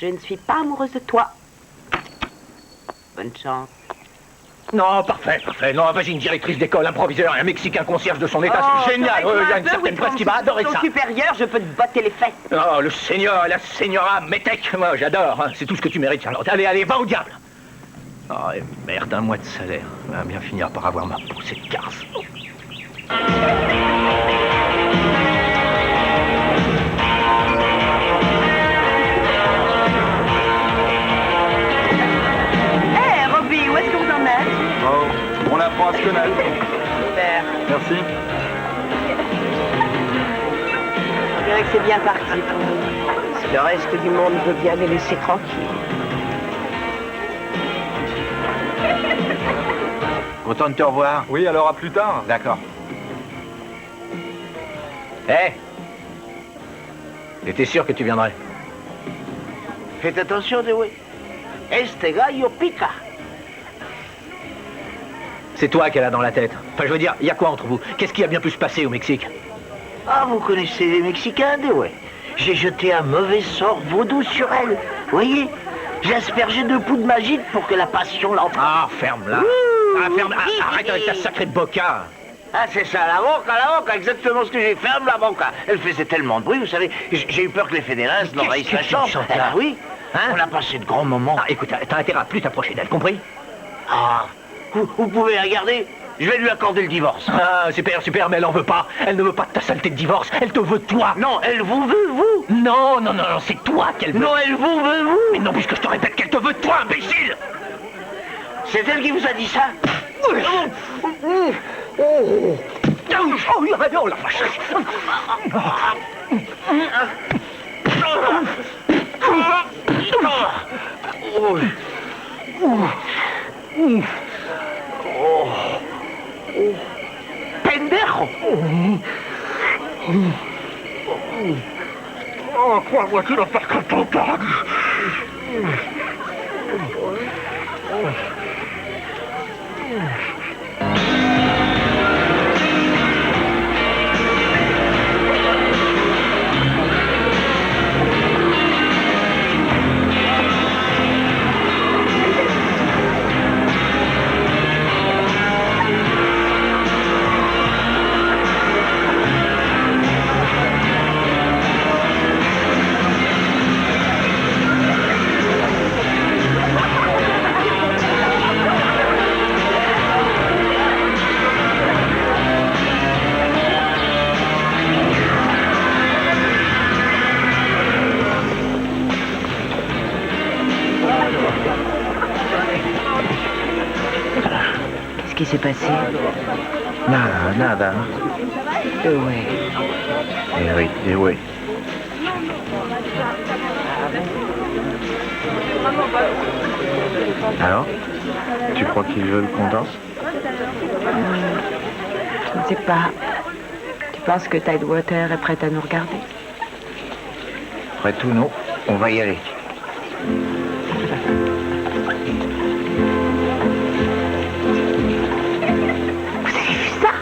Je ne suis pas amoureuse de toi. Bonne chance. Non, parfait. Non, vas-y, une directrice d'école, un proviseur, un Mexicain concierge de son état, c'est génial. Il y a une certaine presse qui va adorer ça. Supérieur, je peux te botter les fesses. Oh, le seigneur, la señora Métèque, moi j'adore, hein. C'est tout ce que tu mérites, Charlotte. Allez, va au diable. Oh, et merde, 1 mois de salaire. On va bien finir par avoir ma poussée de garce. Où est-ce que vous en êtes? Oh, on apprend à se connaître. Super. Merci. On dirait que c'est bien parti pour nous. Si le reste du monde veut bien les laisser tranquilles. Content de te revoir. Oui, alors à plus tard. D'accord. Hé! J'étais sûr que tu viendrais. Faites attention, Dewey. Este gallo pica. C'est toi qu'elle a dans la tête. Enfin, je veux dire, il y a quoi entre vous? Qu'est-ce qui a bien pu se passer au Mexique? Ah, vous connaissez les Mexicains, Dewey. J'ai jeté un mauvais sort vaudou sur elle. Vous voyez? J'ai aspergé 2 poudres magiques pour que la passion l'emporte. Ah, ferme-la. Ferme. Arrête avec ta sacrée boca. Ah, c'est ça, la boca, exactement ce que j'ai fait. Ferme la boca. Elle faisait tellement de bruit, vous savez. J'ai eu peur que les fédérales n'envahissent la chambre. Là? Oui, Hein? on a passé de grands moments. Ah, écoute, t'as intérêt à plus t'approcher d'elle, compris? Ah, vous pouvez regarder. Je vais lui accorder le divorce. Ah, super, mais elle en veut pas. Elle ne veut pas de ta saleté de divorce. Elle te veut toi. Non, elle vous veut, vous. Non, c'est toi qu'elle veut. Non, elle vous veut, vous. Mais non, puisque je te répète qu'elle te veut toi, imbécile. C'est elle qui vous a dit ça? Oh, la vache. Pendejo. Oh, quoi vois-tu le faire que ton paradis? Qu'est-ce qui s'est passé? Nada. Ouais. Eh oui. Alors, tu crois qu'ils veulent qu'on danse? Je ne sais pas. Tu penses que Tidewater est prête à nous regarder? Après tout, non, on va y aller. Vous avez vu ça?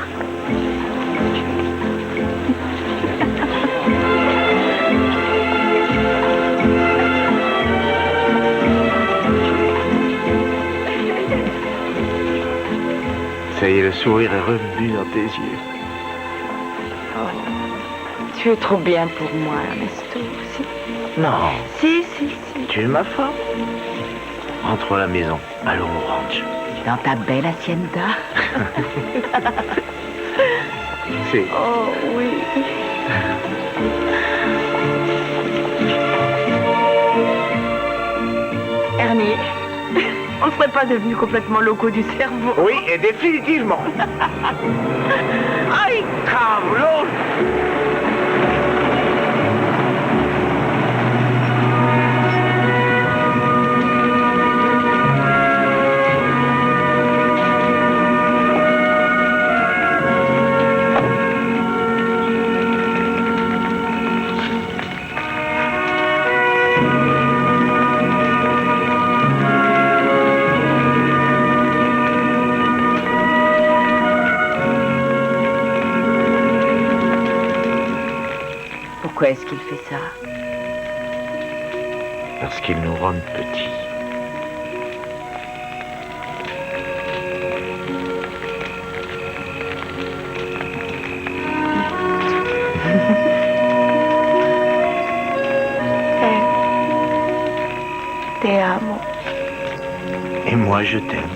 Ça y est, le sourire est revenu dans tes yeux. Oh, tu es trop bien pour moi, Ernesto. Si. Non. Si. Tu es ma femme. Rentre à la maison. Allons au ranch. Dans ta belle hacienda. C'est... Oh, oui. Ernie, on ne serait pas devenus complètement locaux du cerveau. Oui, et définitivement. Aïe, cabrón! Pourquoi est-ce qu'il fait ça? Parce qu'ils nous rendent petits. Te amo. Et moi, je t'aime.